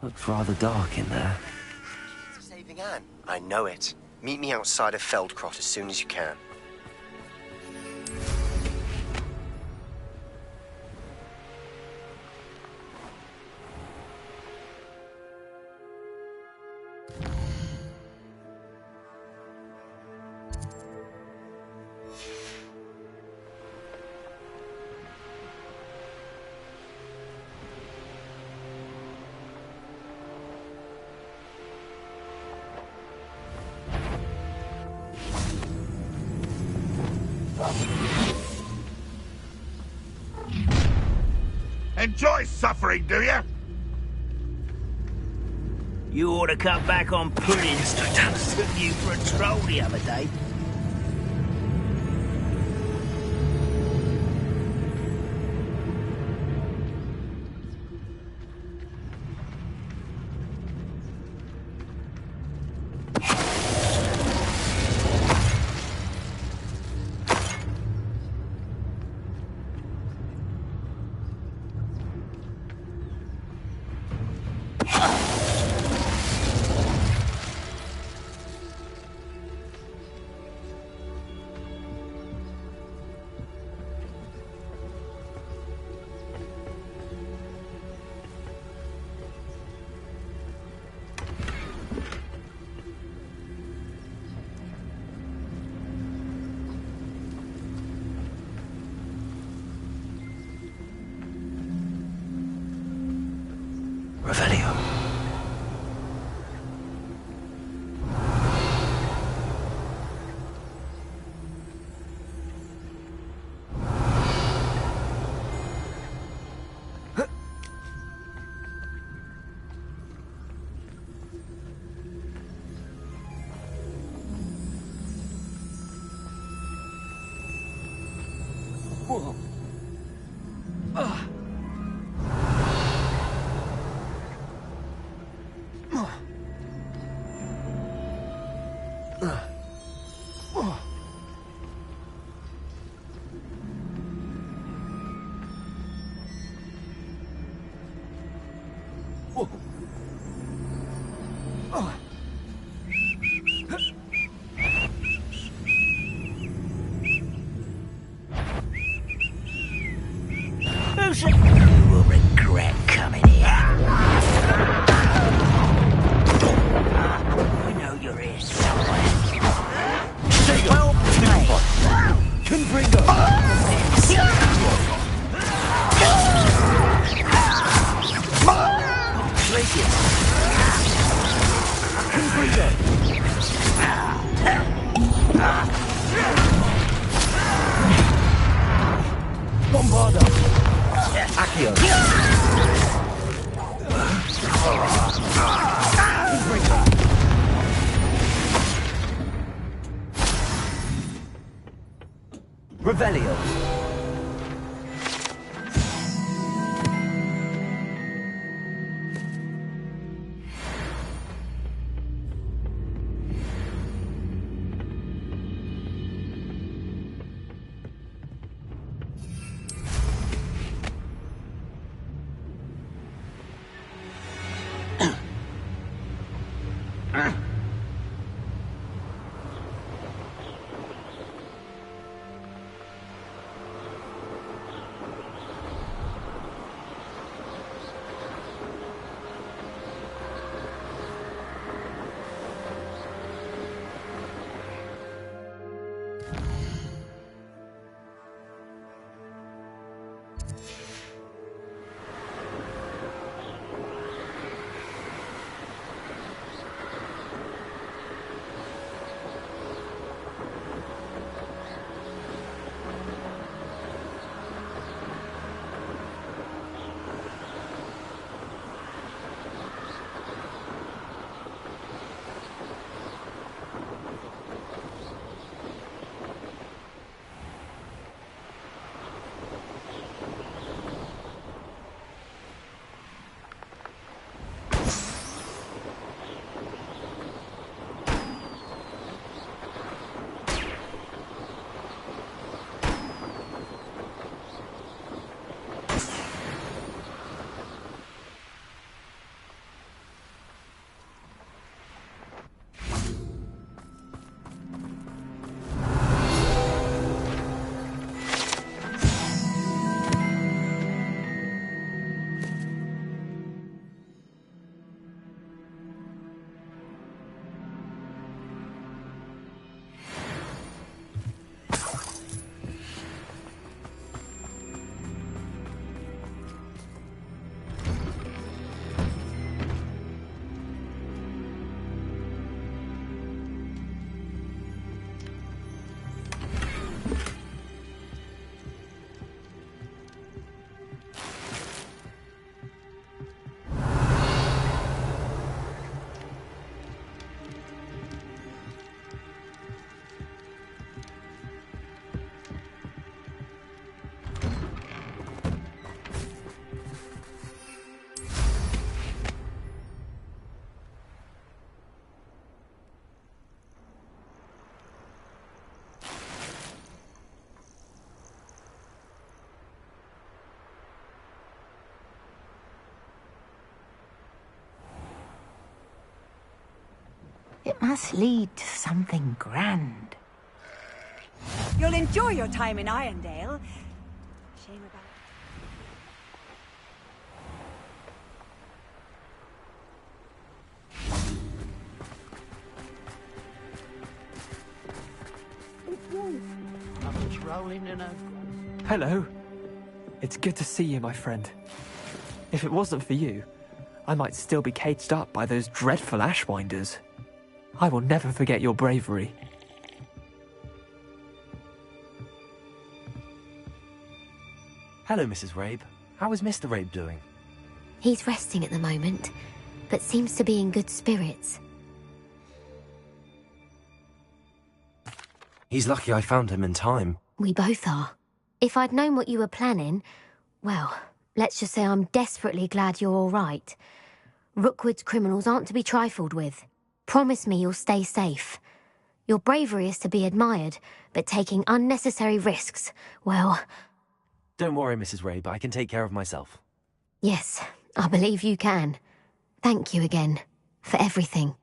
Looks rather dark in there. Saving Anne. I know it. Meet me outside of Feldcroft as soon as you can. Enjoy suffering, do you? You ought to cut back on puddings. I took you for a troll the other day. Revelio. Whoa. You will regret coming here. You know you're here somewhere. Well played. Bombarda. Accio. Revelio. must lead to something grand. You'll enjoy your time in Irondale. Shame about... Nothing's rolling in a... Hello. It's good to see you, my friend. If it wasn't for you, I might still be caged up by those dreadful Ashwinders. I will never forget your bravery. Hello, Mrs. Rabe. How is Mr. Rabe doing? He's resting at the moment, but seems to be in good spirits. He's lucky I found him in time. We both are. If I'd known what you were planning, well, let's just say I'm desperately glad you're all right. Rookwood's criminals aren't to be trifled with. Promise me you'll stay safe. Your bravery is to be admired, but taking unnecessary risks, well... Don't worry, Mrs. Rabe. I can take care of myself. Yes, I believe you can. Thank you again, for everything.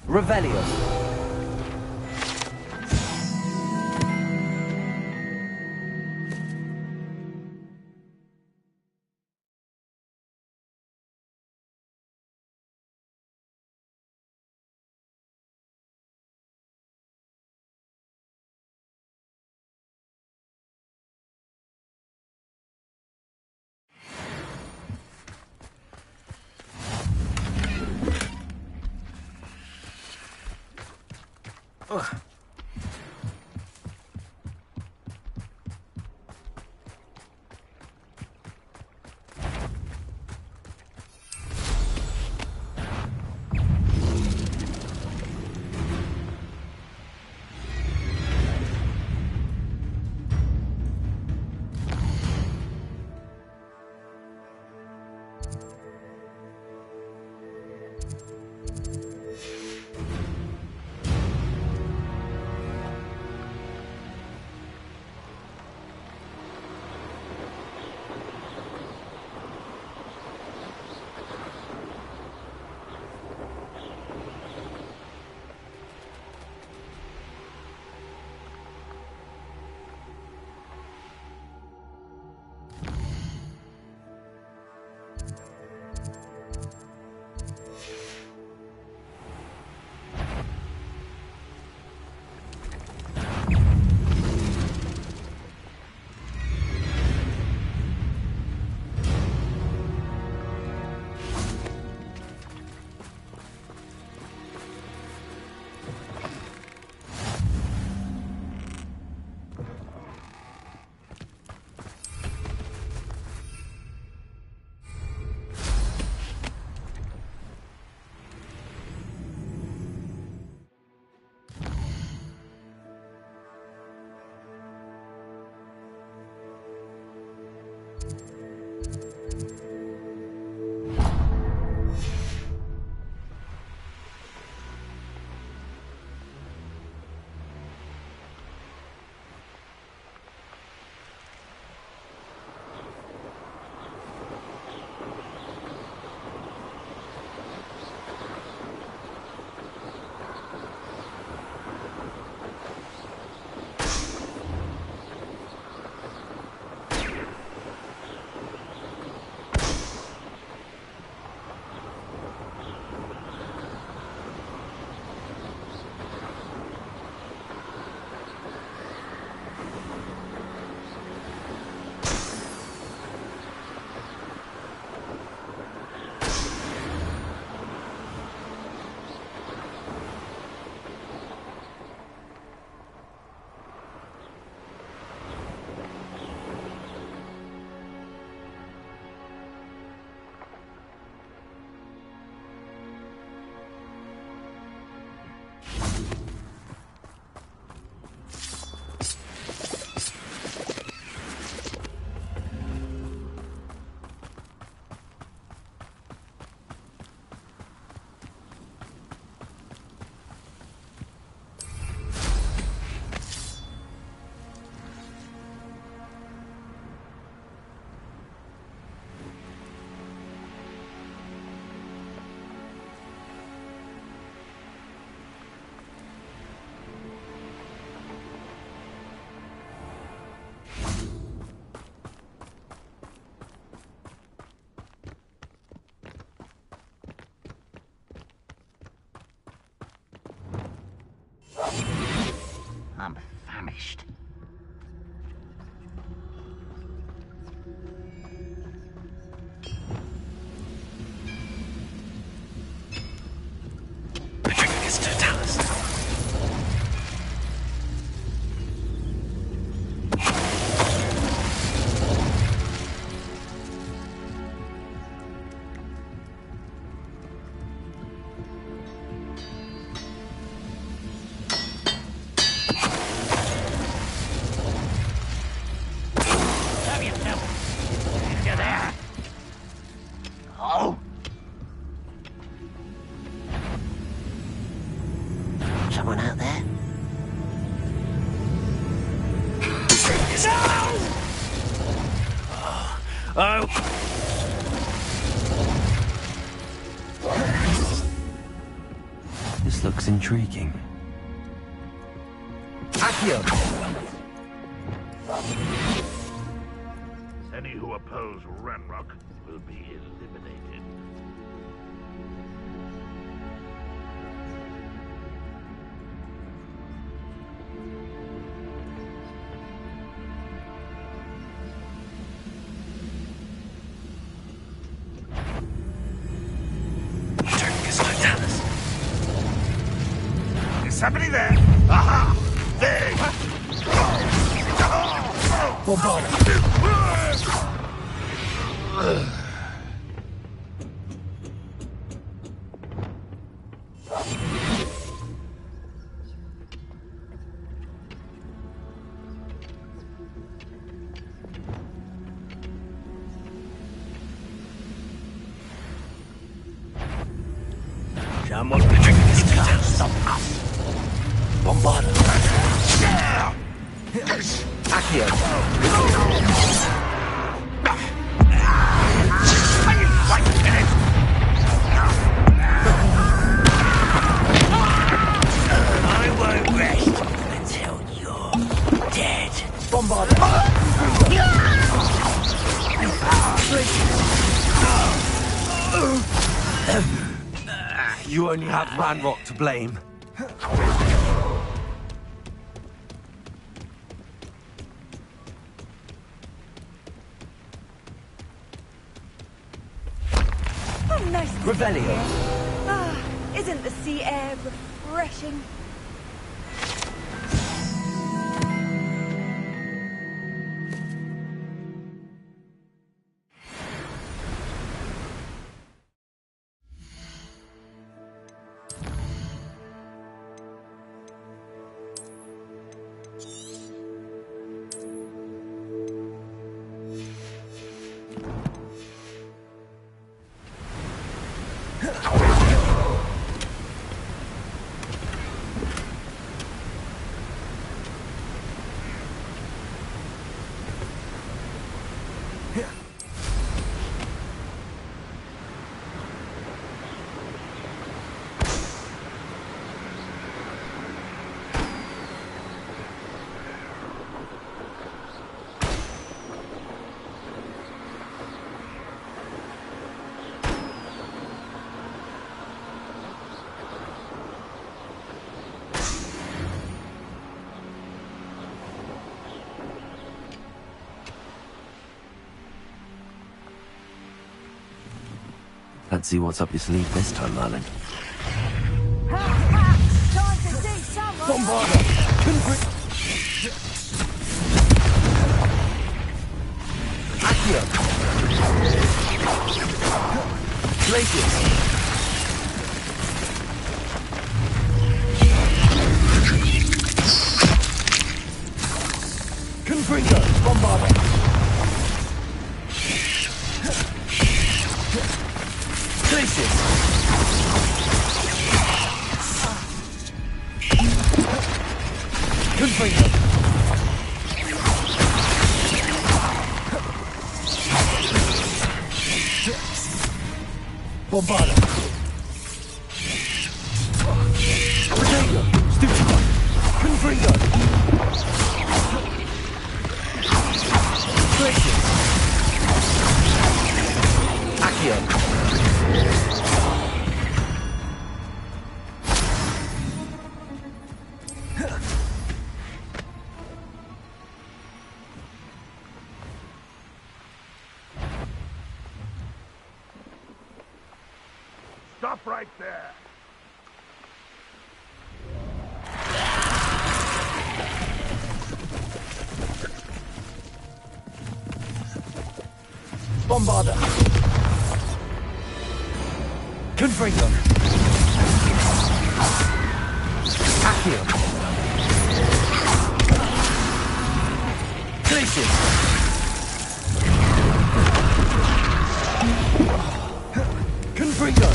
Revelio. Oh. This looks intriguing. Accio! Any who oppose Ranrock will be eliminated. Is somebody there? Aha! There! Someone can't stop us. Bombarda. I won't rest until you're dead. You only have Ranrock to blame. Oh, nice to Revelio. see you. Ah, isn't the sea air refreshing? Let's see what's up your sleeve this time, Merlin. Time to see someone. Bombarda. Accio. Glacius. Confringo. Bombarda. Glacius. Confringo. Bombarda. Protego. Stupid. Confringo. Glacius. Accio. Stop right there. Bombarda. Confringo. Accio. Glacius. Confringo.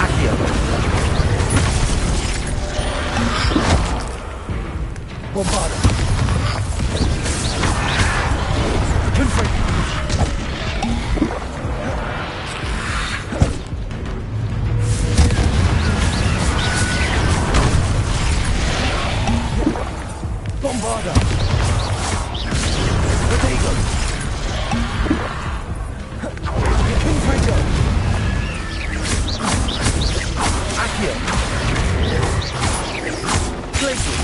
Accio. Bombarda. Bombarda! Potato! Kingfinger! Accio! Glacier!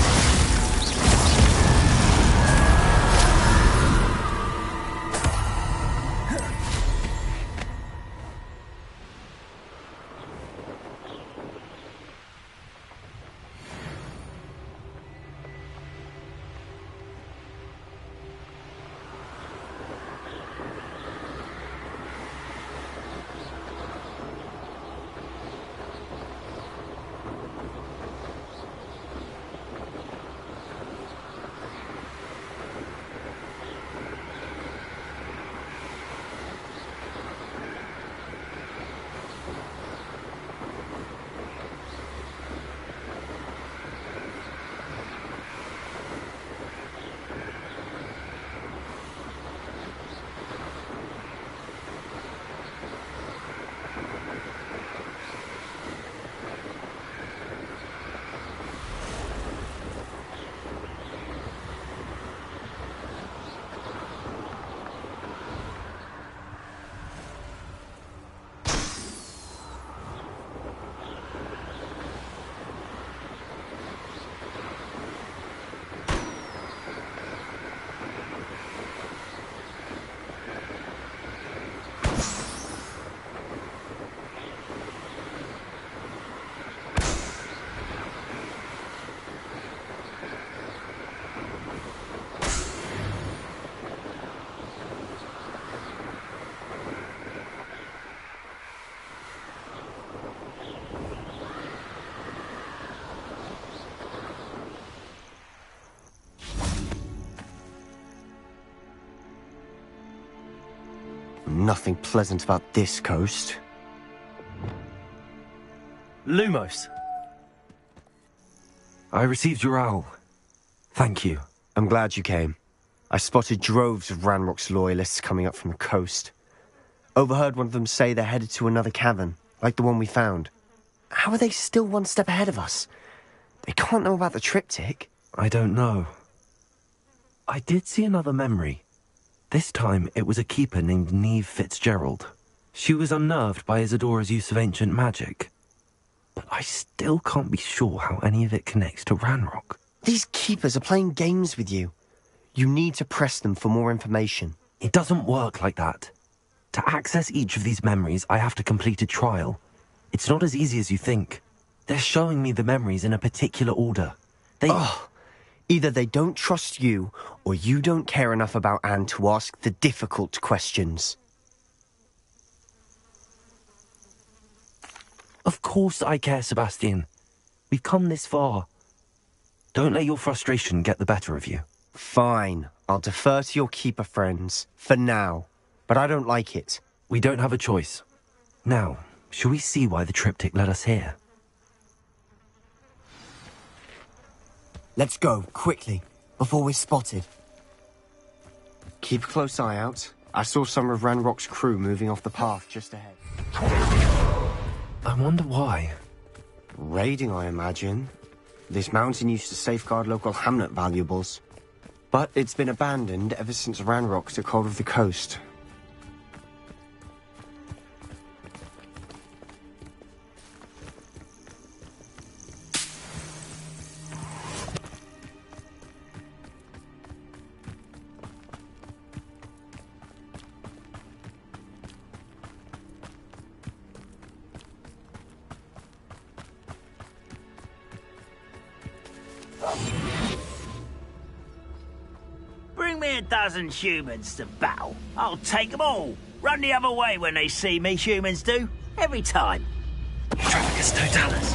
Nothing pleasant about this coast. Lumos. I received your owl. Thank you. I'm glad you came. I spotted droves of Ranrock's loyalists coming up from the coast. Overheard one of them say they're headed to another cavern, like the one we found. How are they still one step ahead of us? They can't know about the triptych. I don't know. I did see another memory. This time, it was a keeper named Neve Fitzgerald. She was unnerved by Isidoras' use of ancient magic. But I still can't be sure how any of it connects to Ranrock. These keepers are playing games with you. You need to press them for more information. It doesn't work like that. To access each of these memories, I have to complete a trial. It's not as easy as you think. They're showing me the memories in a particular order. Either they don't trust you, or you don't care enough about Anne to ask the difficult questions. Of course I care, Sebastian. We've come this far. Don't let your frustration get the better of you. Fine. I'll defer to your keeper friends, for now. But I don't like it. We don't have a choice. Now, shall we see why the triptych led us here? Let's go, quickly, before we're spotted. Keep a close eye out. I saw some of Ranrock's crew moving off the path just ahead. I wonder why. Raiding, I imagine. This mountain used to safeguard local hamlet valuables. But it's been abandoned ever since Ranrock took hold of the coast. Bring me a dozen humans to battle. I'll take them all. Run the other way when they see me, humans do. Every time. Trafficus totalis.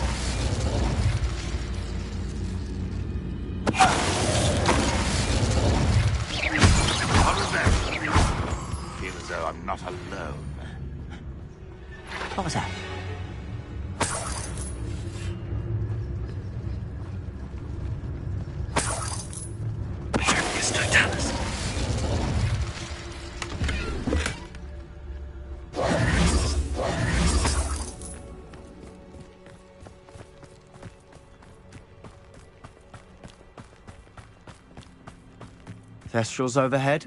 Feel as though I'm not alone. What was that? Trafficus totalis. Thestrals overhead.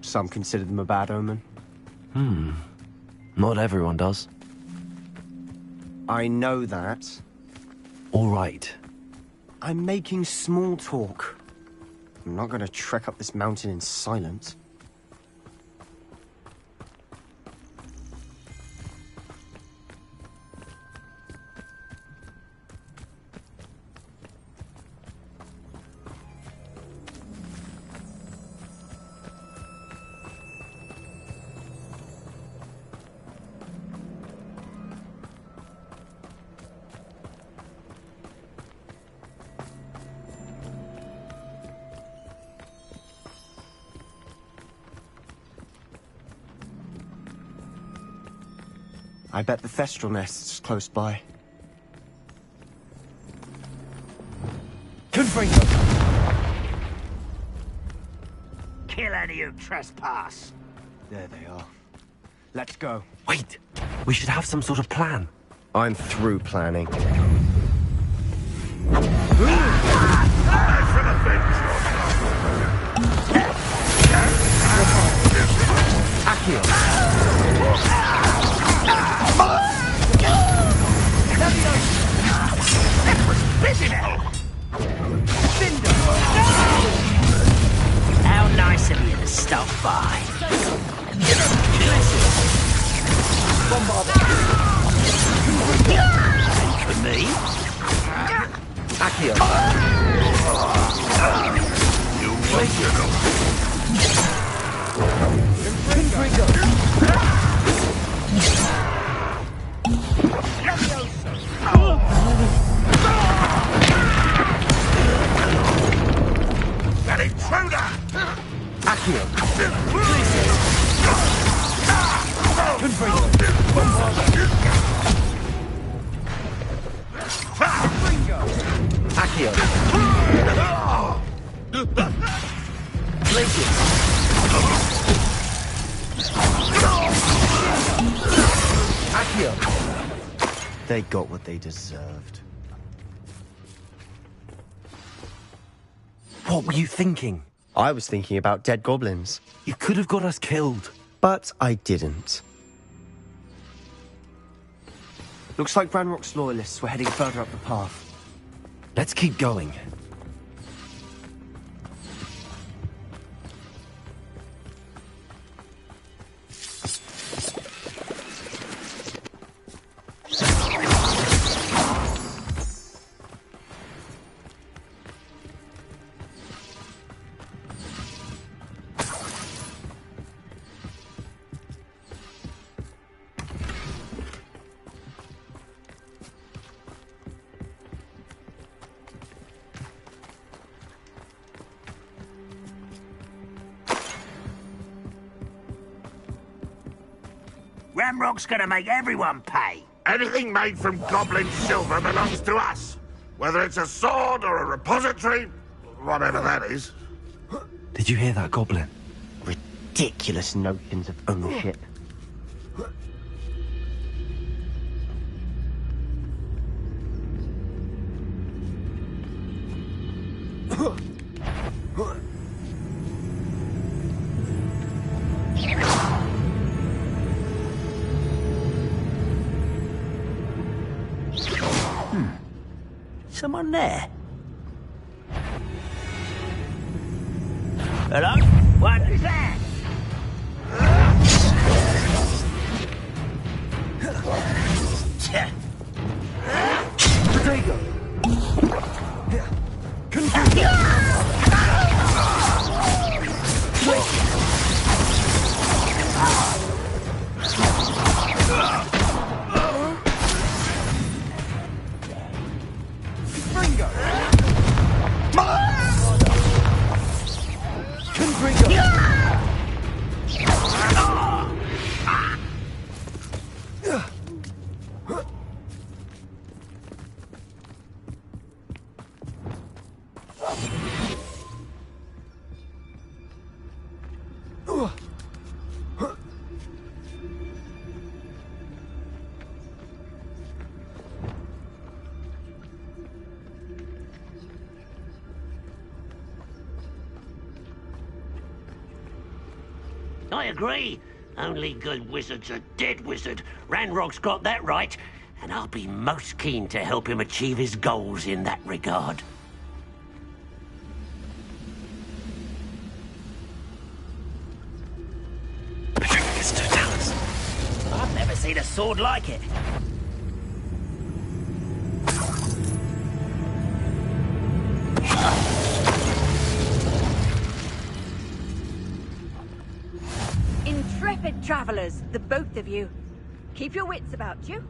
Some consider them a bad omen. Not everyone does. I know that. All right. I'm making small talk. I'm not going to trek up this mountain in silence. I bet the Thestral nest's close by. Kill any who trespass. There they are. Let's go. Wait! We should have some sort of plan. I'm through planning. How nice of you to stop by. For me? Accio. You original. That intruder! Accio. Accio. Accio. They got what they deserved. What were you thinking? I was thinking about dead goblins. You could have got us killed. But I didn't. Looks like Ranrock's loyalists were heading further up the path. Let's keep going. Ramrock's gonna make everyone pay. Anything made from goblin silver belongs to us. Whether it's a sword or a repository, whatever that is. Did you hear that, Goblin? Ridiculous notions of ownership. Someone there? Hello? What is that? Potato! I agree. Only good wizard's a dead wizard. Ranrock's got that right, and I'll be most keen to help him achieve his goals in that regard. I've never seen a sword like it. Intrepid travelers, the both of you. Keep your wits about you.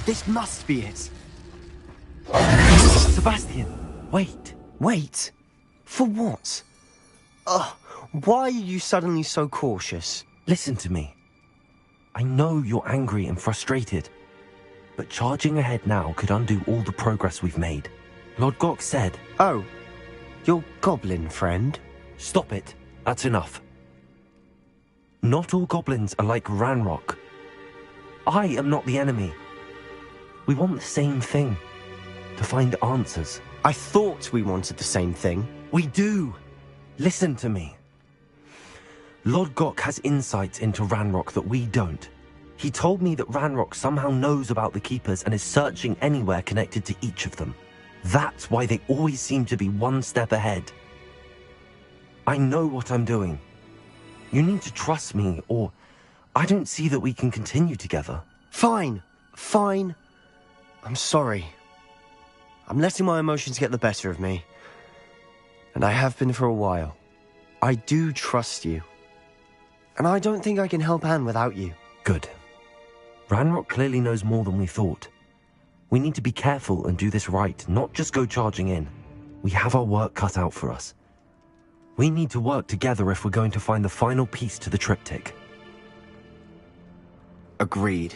This must be it. Sebastian, wait. Wait? For what? Why are you suddenly so cautious? Listen to me. I know you're angry and frustrated, but charging ahead now could undo all the progress we've made. Lord Gok said... Oh, your goblin friend? Stop it. That's enough. Not all goblins are like Ranrock. I am not the enemy. We want the same thing. To find answers. I thought we wanted the same thing. We do. Listen to me. Lord Gok has insights into Ranrock that we don't. He told me that Ranrock somehow knows about the Keepers and is searching anywhere connected to each of them. That's why they always seem to be one step ahead. I know what I'm doing. You need to trust me, or I don't see that we can continue together. Fine. I'm sorry. I'm letting my emotions get the better of me. And I have been for a while. I do trust you. And I don't think I can help Anne without you. Good. Ranrock clearly knows more than we thought. We need to be careful and do this right, not just go charging in. We have our work cut out for us. We need to work together if we're going to find the final piece to the triptych. Agreed.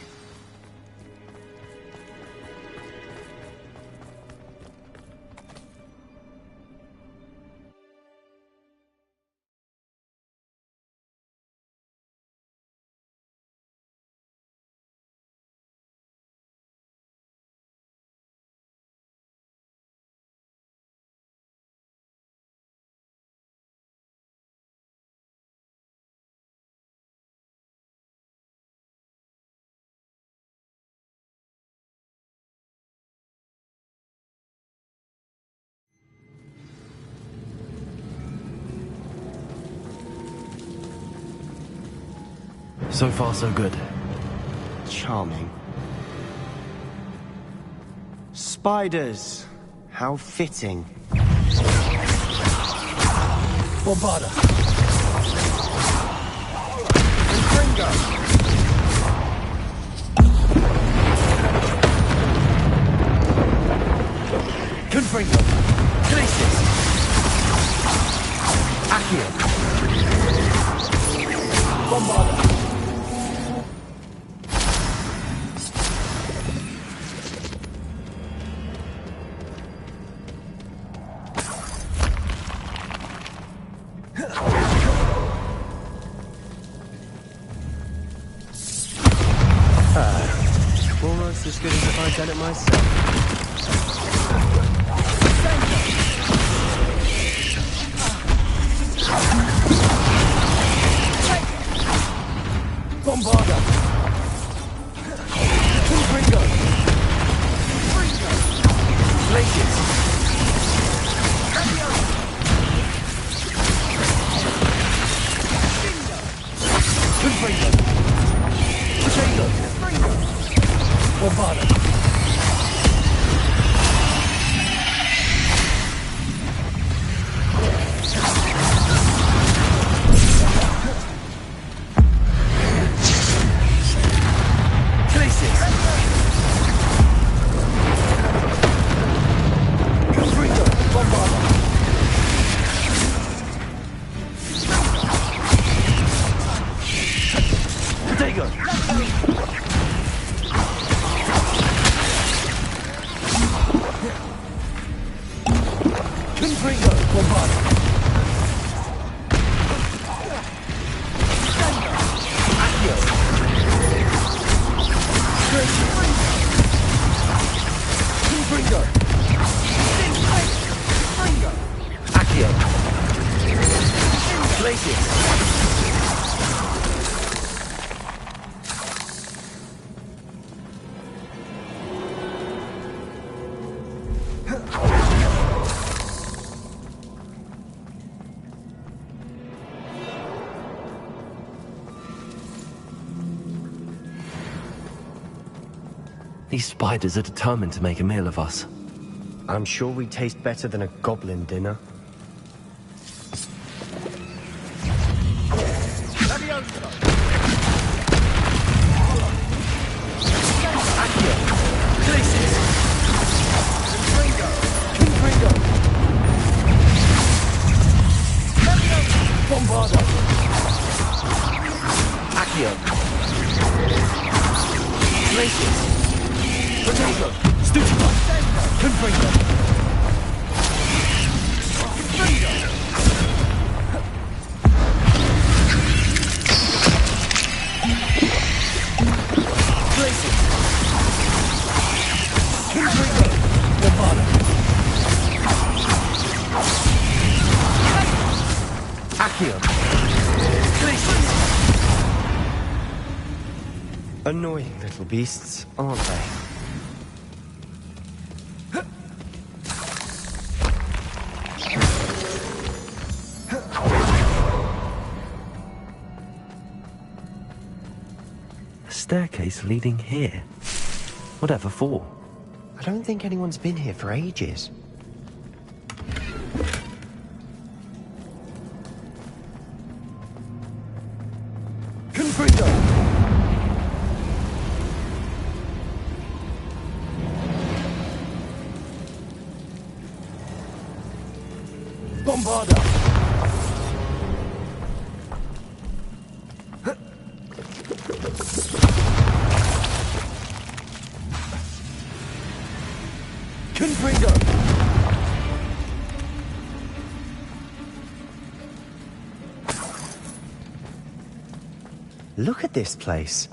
So far, so good. Charming. Spiders. How fitting. Bombarda. Confringo. Glacis. Accio. Bombarda. Almost as good as if I'd done it myself. Bombarda. Confringo. Glacis. Confringo. Bombarda. Bringo! Accio! Glacius! These spiders are determined to make a meal of us. I'm sure we taste better than a goblin dinner. Bombarda! Accio! Glacius! Potato! Stucciolo! Confringo! Glacius! Confringo! Bombarda! Accio! Glacius! Annoying little beasts, aren't they? A staircase leading here. Whatever for? I don't think anyone's been here for ages. Confringo! Bombarda! Confringo! Look at this place.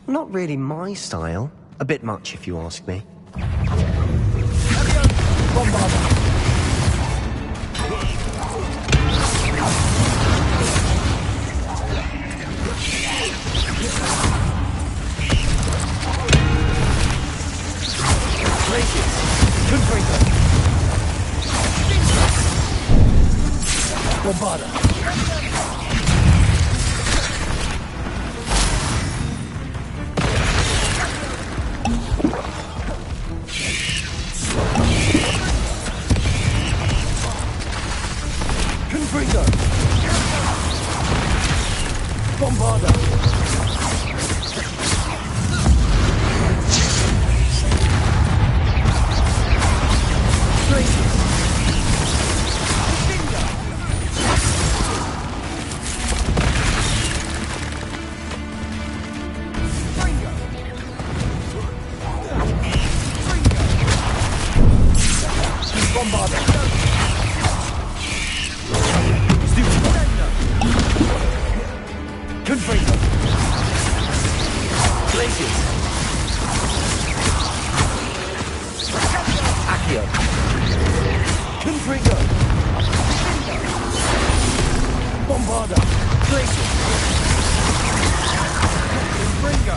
Not really my style. A bit much, if you ask me. Bombarda! Confringo! Bombarda! Confringo! Bombarda! Bombarda! Confringo! Glacius! Accio! Confringo! Bombarda! Glacius! Confringo!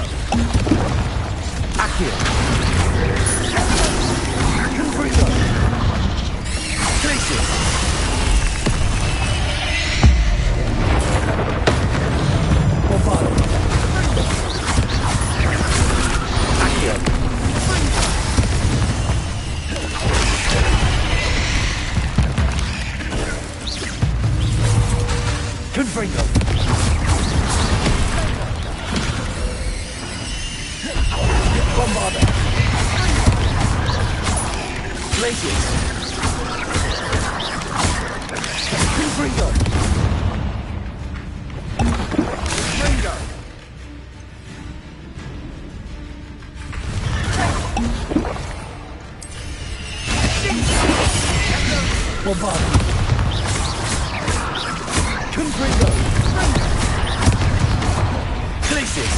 Accio! Confringo! Glacius! Bombarda! Accio! Confringo! Bombarda! Glacius! Confringo! Confringo! Bombarda! Confringo! Glacius!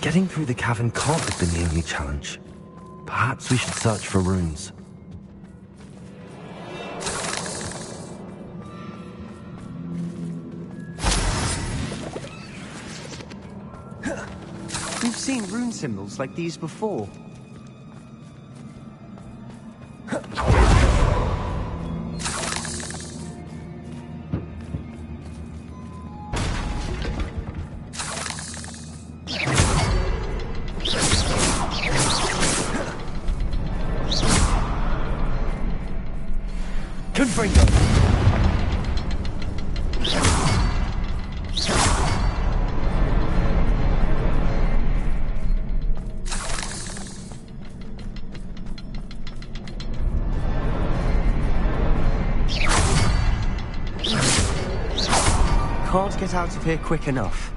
Getting through the cavern can't have been the only challenge. Perhaps we should search for runes. We've seen rune symbols like these before. Can't get out of here quick enough.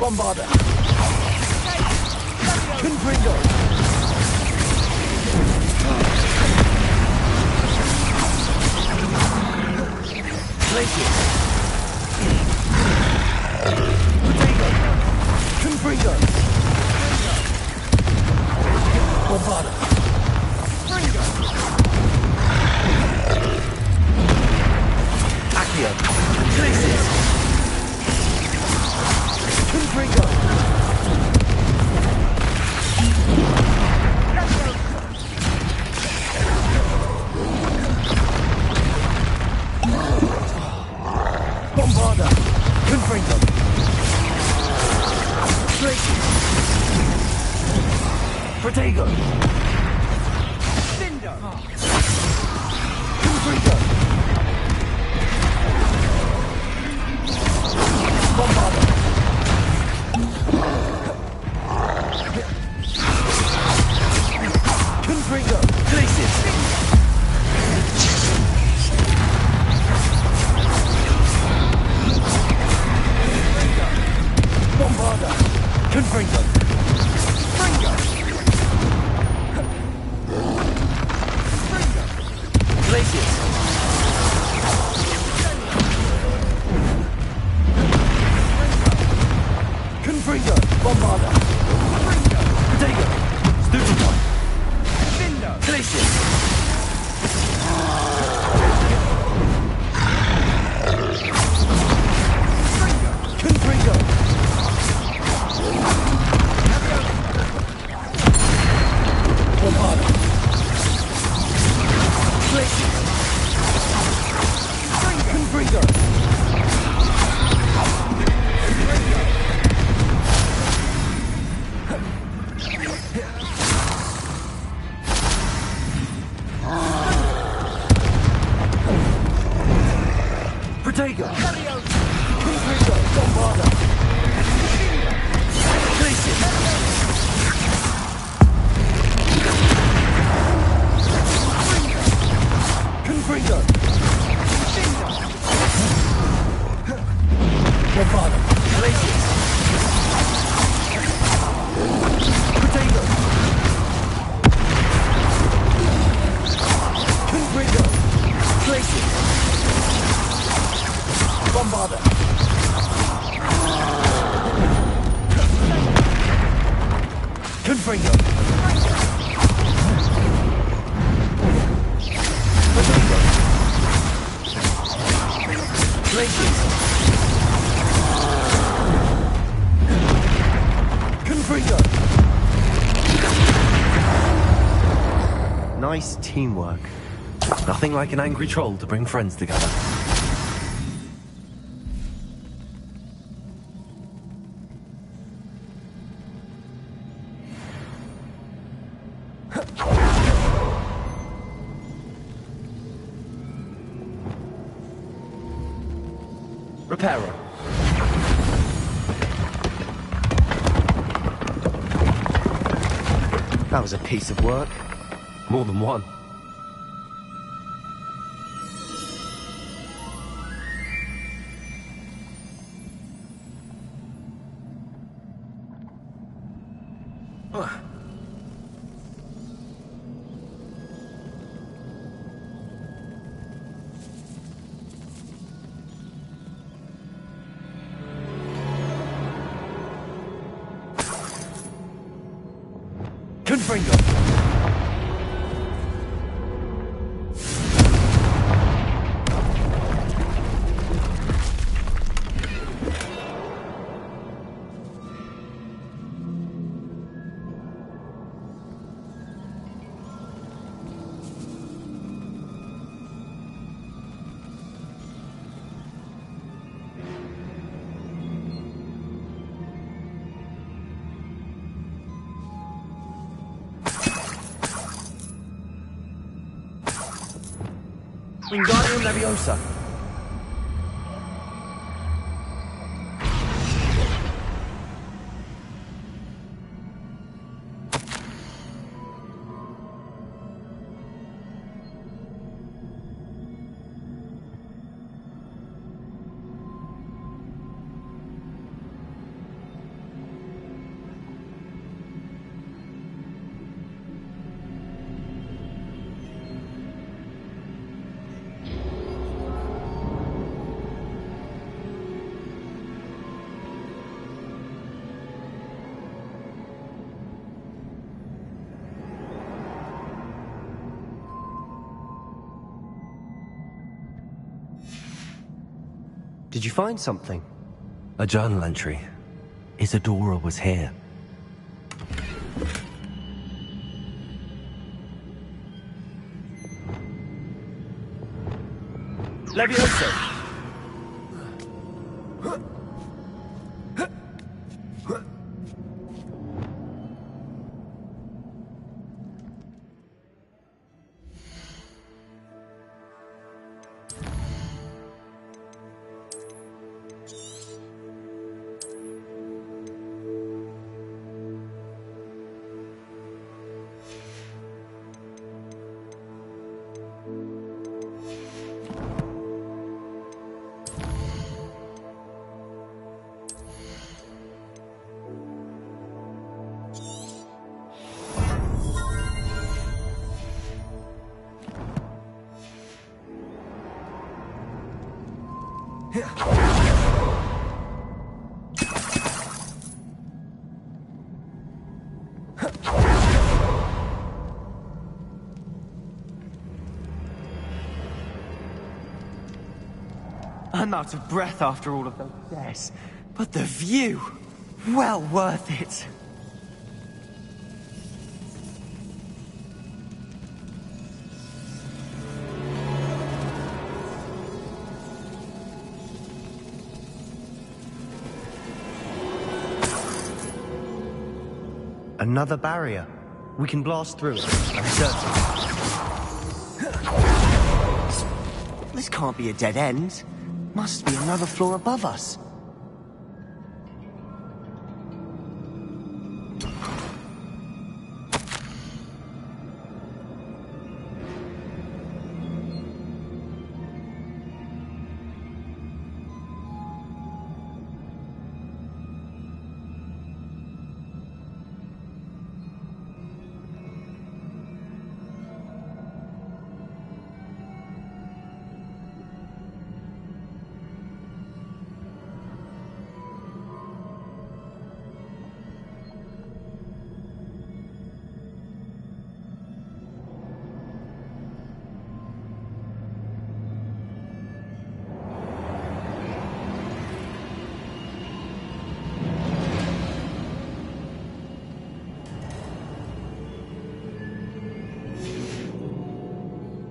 Bombarder. Confringo. Places. Potato. Confringo. Bombarder. Fringo. Accio. Places. Confringo. Bombarder. Confringo. Traces. Protego. Bindo. Confringo. Bombarder. Confringo! Fringo! Fringo! Glacius! Confringo! Bombarda! Fringo! Protego! Stupefy! Vindo! Glacius! Confringo! Bombarda! Glacius! Confringo! Protego! Confringo! Bombarda! Glacius! Confringo! Bombarda! Glacius! Protego! Confringo! Glacius! Bombarda! Confringo! Protego! Glacius! Confringo! Nice teamwork. Nothing like an angry troll to bring friends together. Reparo. That was a piece of work. More than one. Confringo! Wingardium Leviosa! Did you find something? A journal entry. Isidora was here. Leviosa! I'm out of breath after all of those stairs, but the view, well worth it. Another barrier. We can blast through it, I'm certain. This can't be a dead end. Must be another floor above us.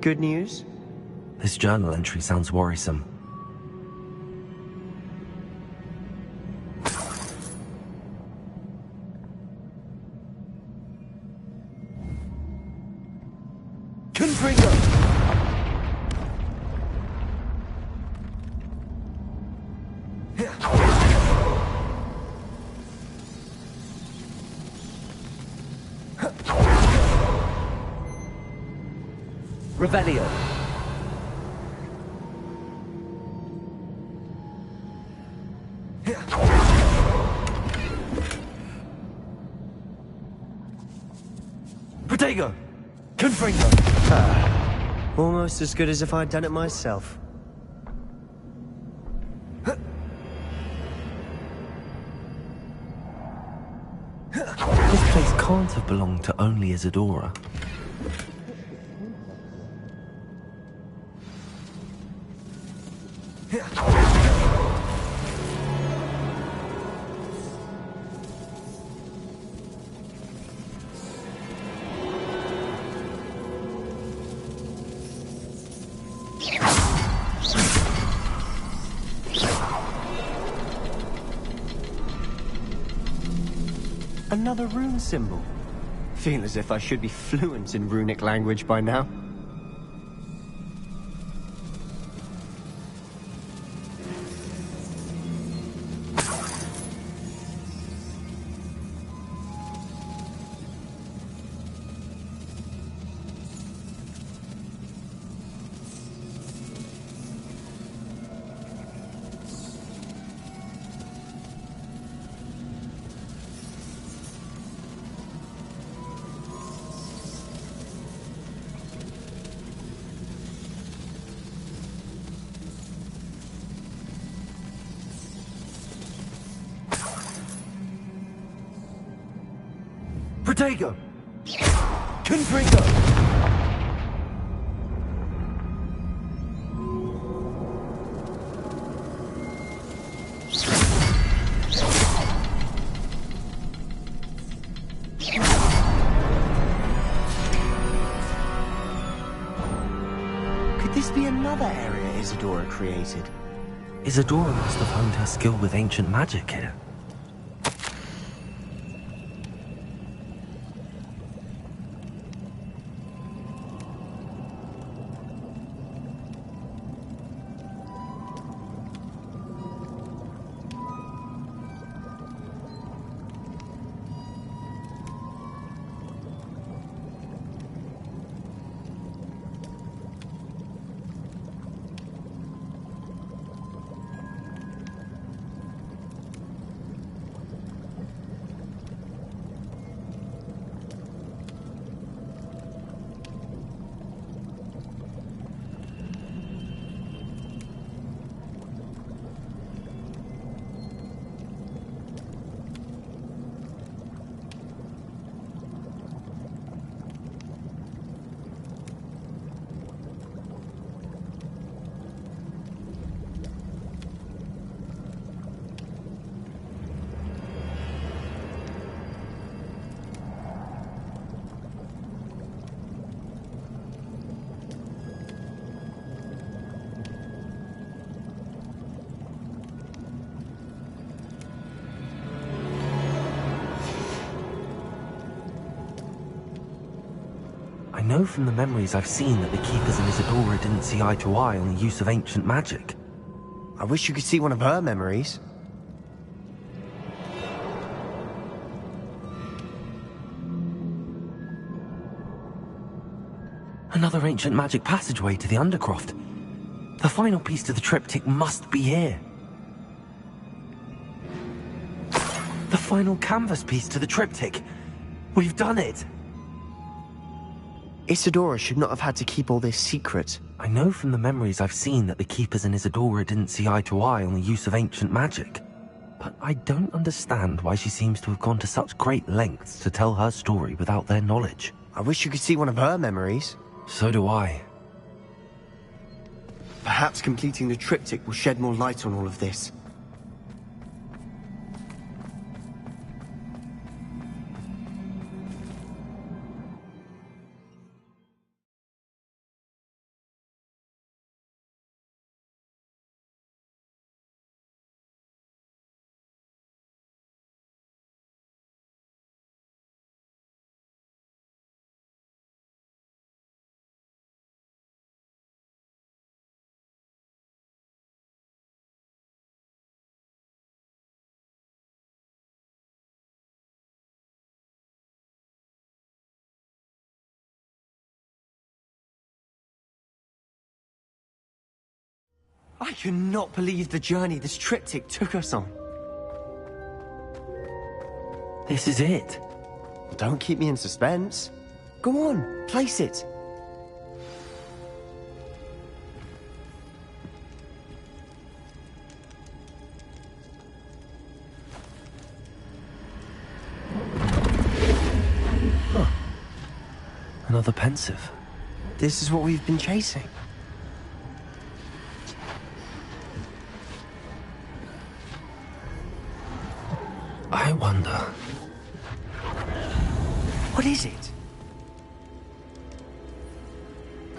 Good news? This journal entry sounds worrisome. Confringo! Revelio. Protego! Confringo! Almost as good as if I'd done it myself. This place can't have belonged to only Isidora. Another rune symbol. Feel as if I should be fluent in runic language by now. Protego! Confringo! Could this be another area Isidora created? Isidora must have honed her skill with ancient magic here. know from the memories I've seen that the Keepers and Isidora didn't see eye to eye on the use of ancient magic. I wish you could see one of her memories. Another ancient magic passageway to the Undercroft. The final piece to the triptych must be here. The final canvas piece to the triptych. We've done it! Isidora should not have had to keep all this secret. I know from the memories I've seen that the Keepers and Isidora didn't see eye to eye on the use of ancient magic. But I don't understand why she seems to have gone to such great lengths to tell her story without their knowledge. I wish you could see one of her memories. So do I. Perhaps completing the triptych will shed more light on all of this. I cannot believe the journey this triptych took us on. This is it. Don't keep me in suspense. Go on, place it. Huh. Another pensive. This is what we've been chasing. I wonder... What is it?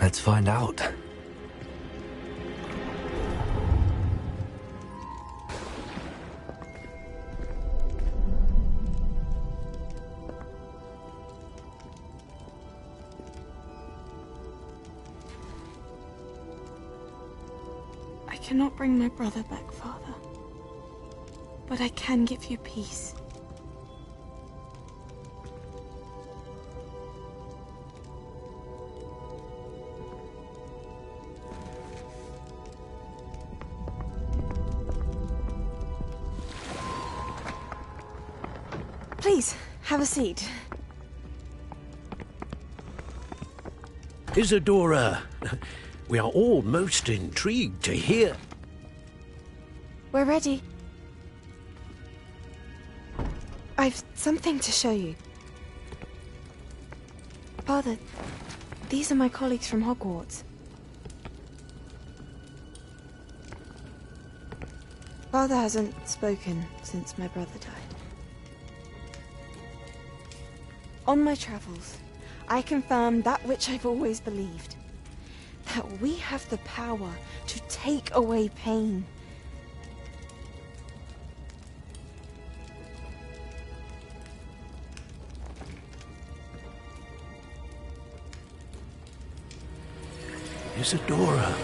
Let's find out. I cannot bring my brother back, Father. But I can give you peace. Please, have a seat. Isidora, we are all most intrigued to hear. We're ready. I've something to show you. Father, these are my colleagues from Hogwarts. Father hasn't spoken since my brother died. On my travels, I confirmed that which I've always believed. That we have the power to take away pain. Isidora.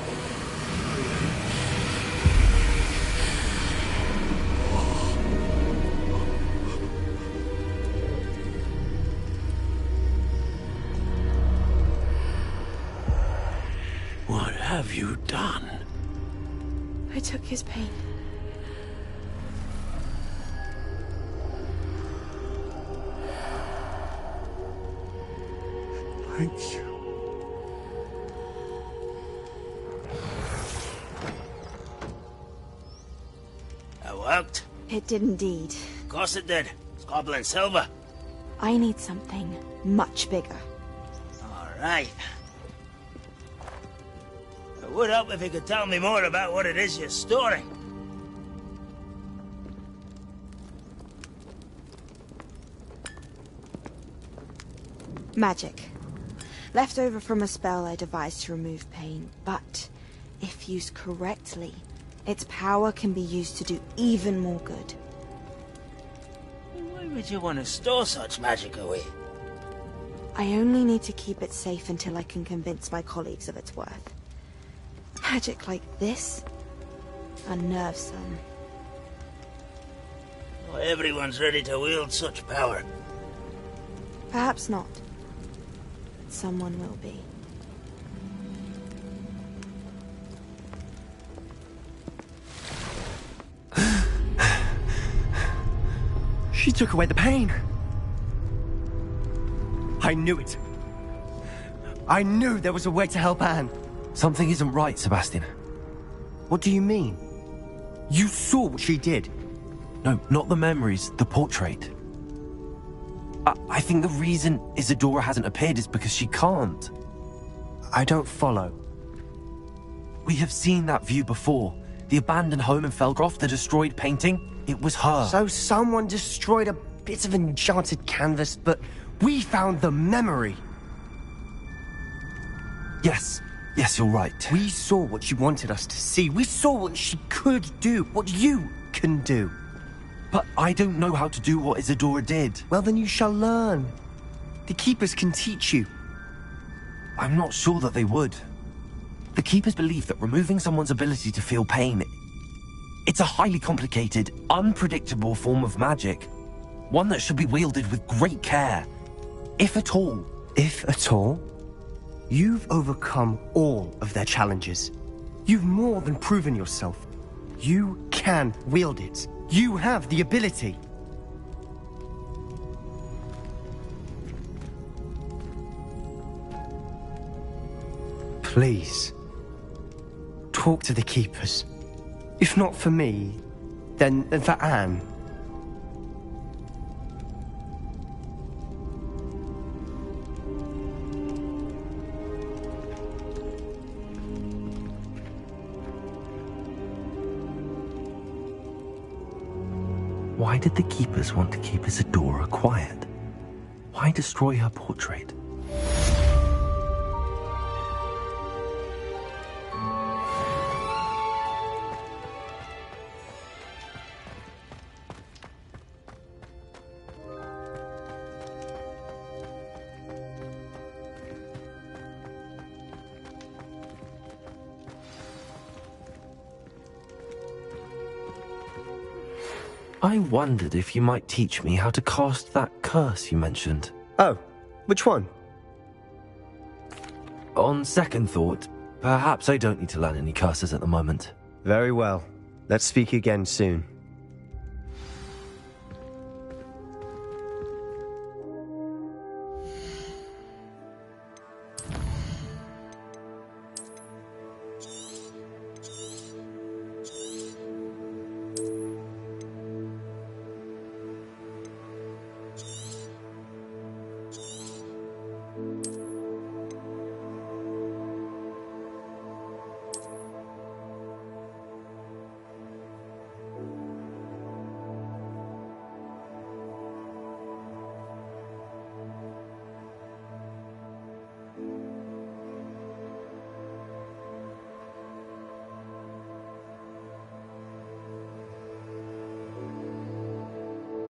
What have you done? I took his pain. Thank you. That worked? It did indeed. Of course it did. It's goblin silver. I need something much bigger. All right. It would help if you could tell me more about what it is you're storing. Magic. Left over from a spell I devised to remove pain, but if used correctly, its power can be used to do even more good. Why would you want to store such magic away? I only need to keep it safe until I can convince my colleagues of its worth. Magic like this unnerves them. Not everyone's ready to wield such power. Perhaps not. But someone will be. She took away the pain. I knew it. I knew there was a way to help Anne. Something isn't right, Sebastian. What do you mean? You saw what she did. No, not the memories, the portrait. I think the reason Isidora hasn't appeared is because she can't. I don't follow. We have seen that view before. The abandoned home in Felgroth, the destroyed painting. It was her. So someone destroyed a bit of enchanted canvas, but we found the memory. Yes, you're right. We saw what she wanted us to see. We saw what she could do, what you can do. But I don't know how to do what Isidora did. Well, then you shall learn. The Keepers can teach you. I'm not sure that they would. The Keepers believe that removing someone's ability to feel pain, it's a highly complicated, unpredictable form of magic. One that should be wielded with great care. If at all. If at all? You've overcome all of their challenges. You've more than proven yourself. You can wield it. You have the ability. Please, talk to the Keepers. If not for me, then for Anne. Why did the Keepers want to keep Isidora quiet? Why destroy her portrait? I wondered if you might teach me how to cast that curse you mentioned. Oh, which one? On second thought, perhaps I don't need to learn any curses at the moment. Very well. Let's speak again soon.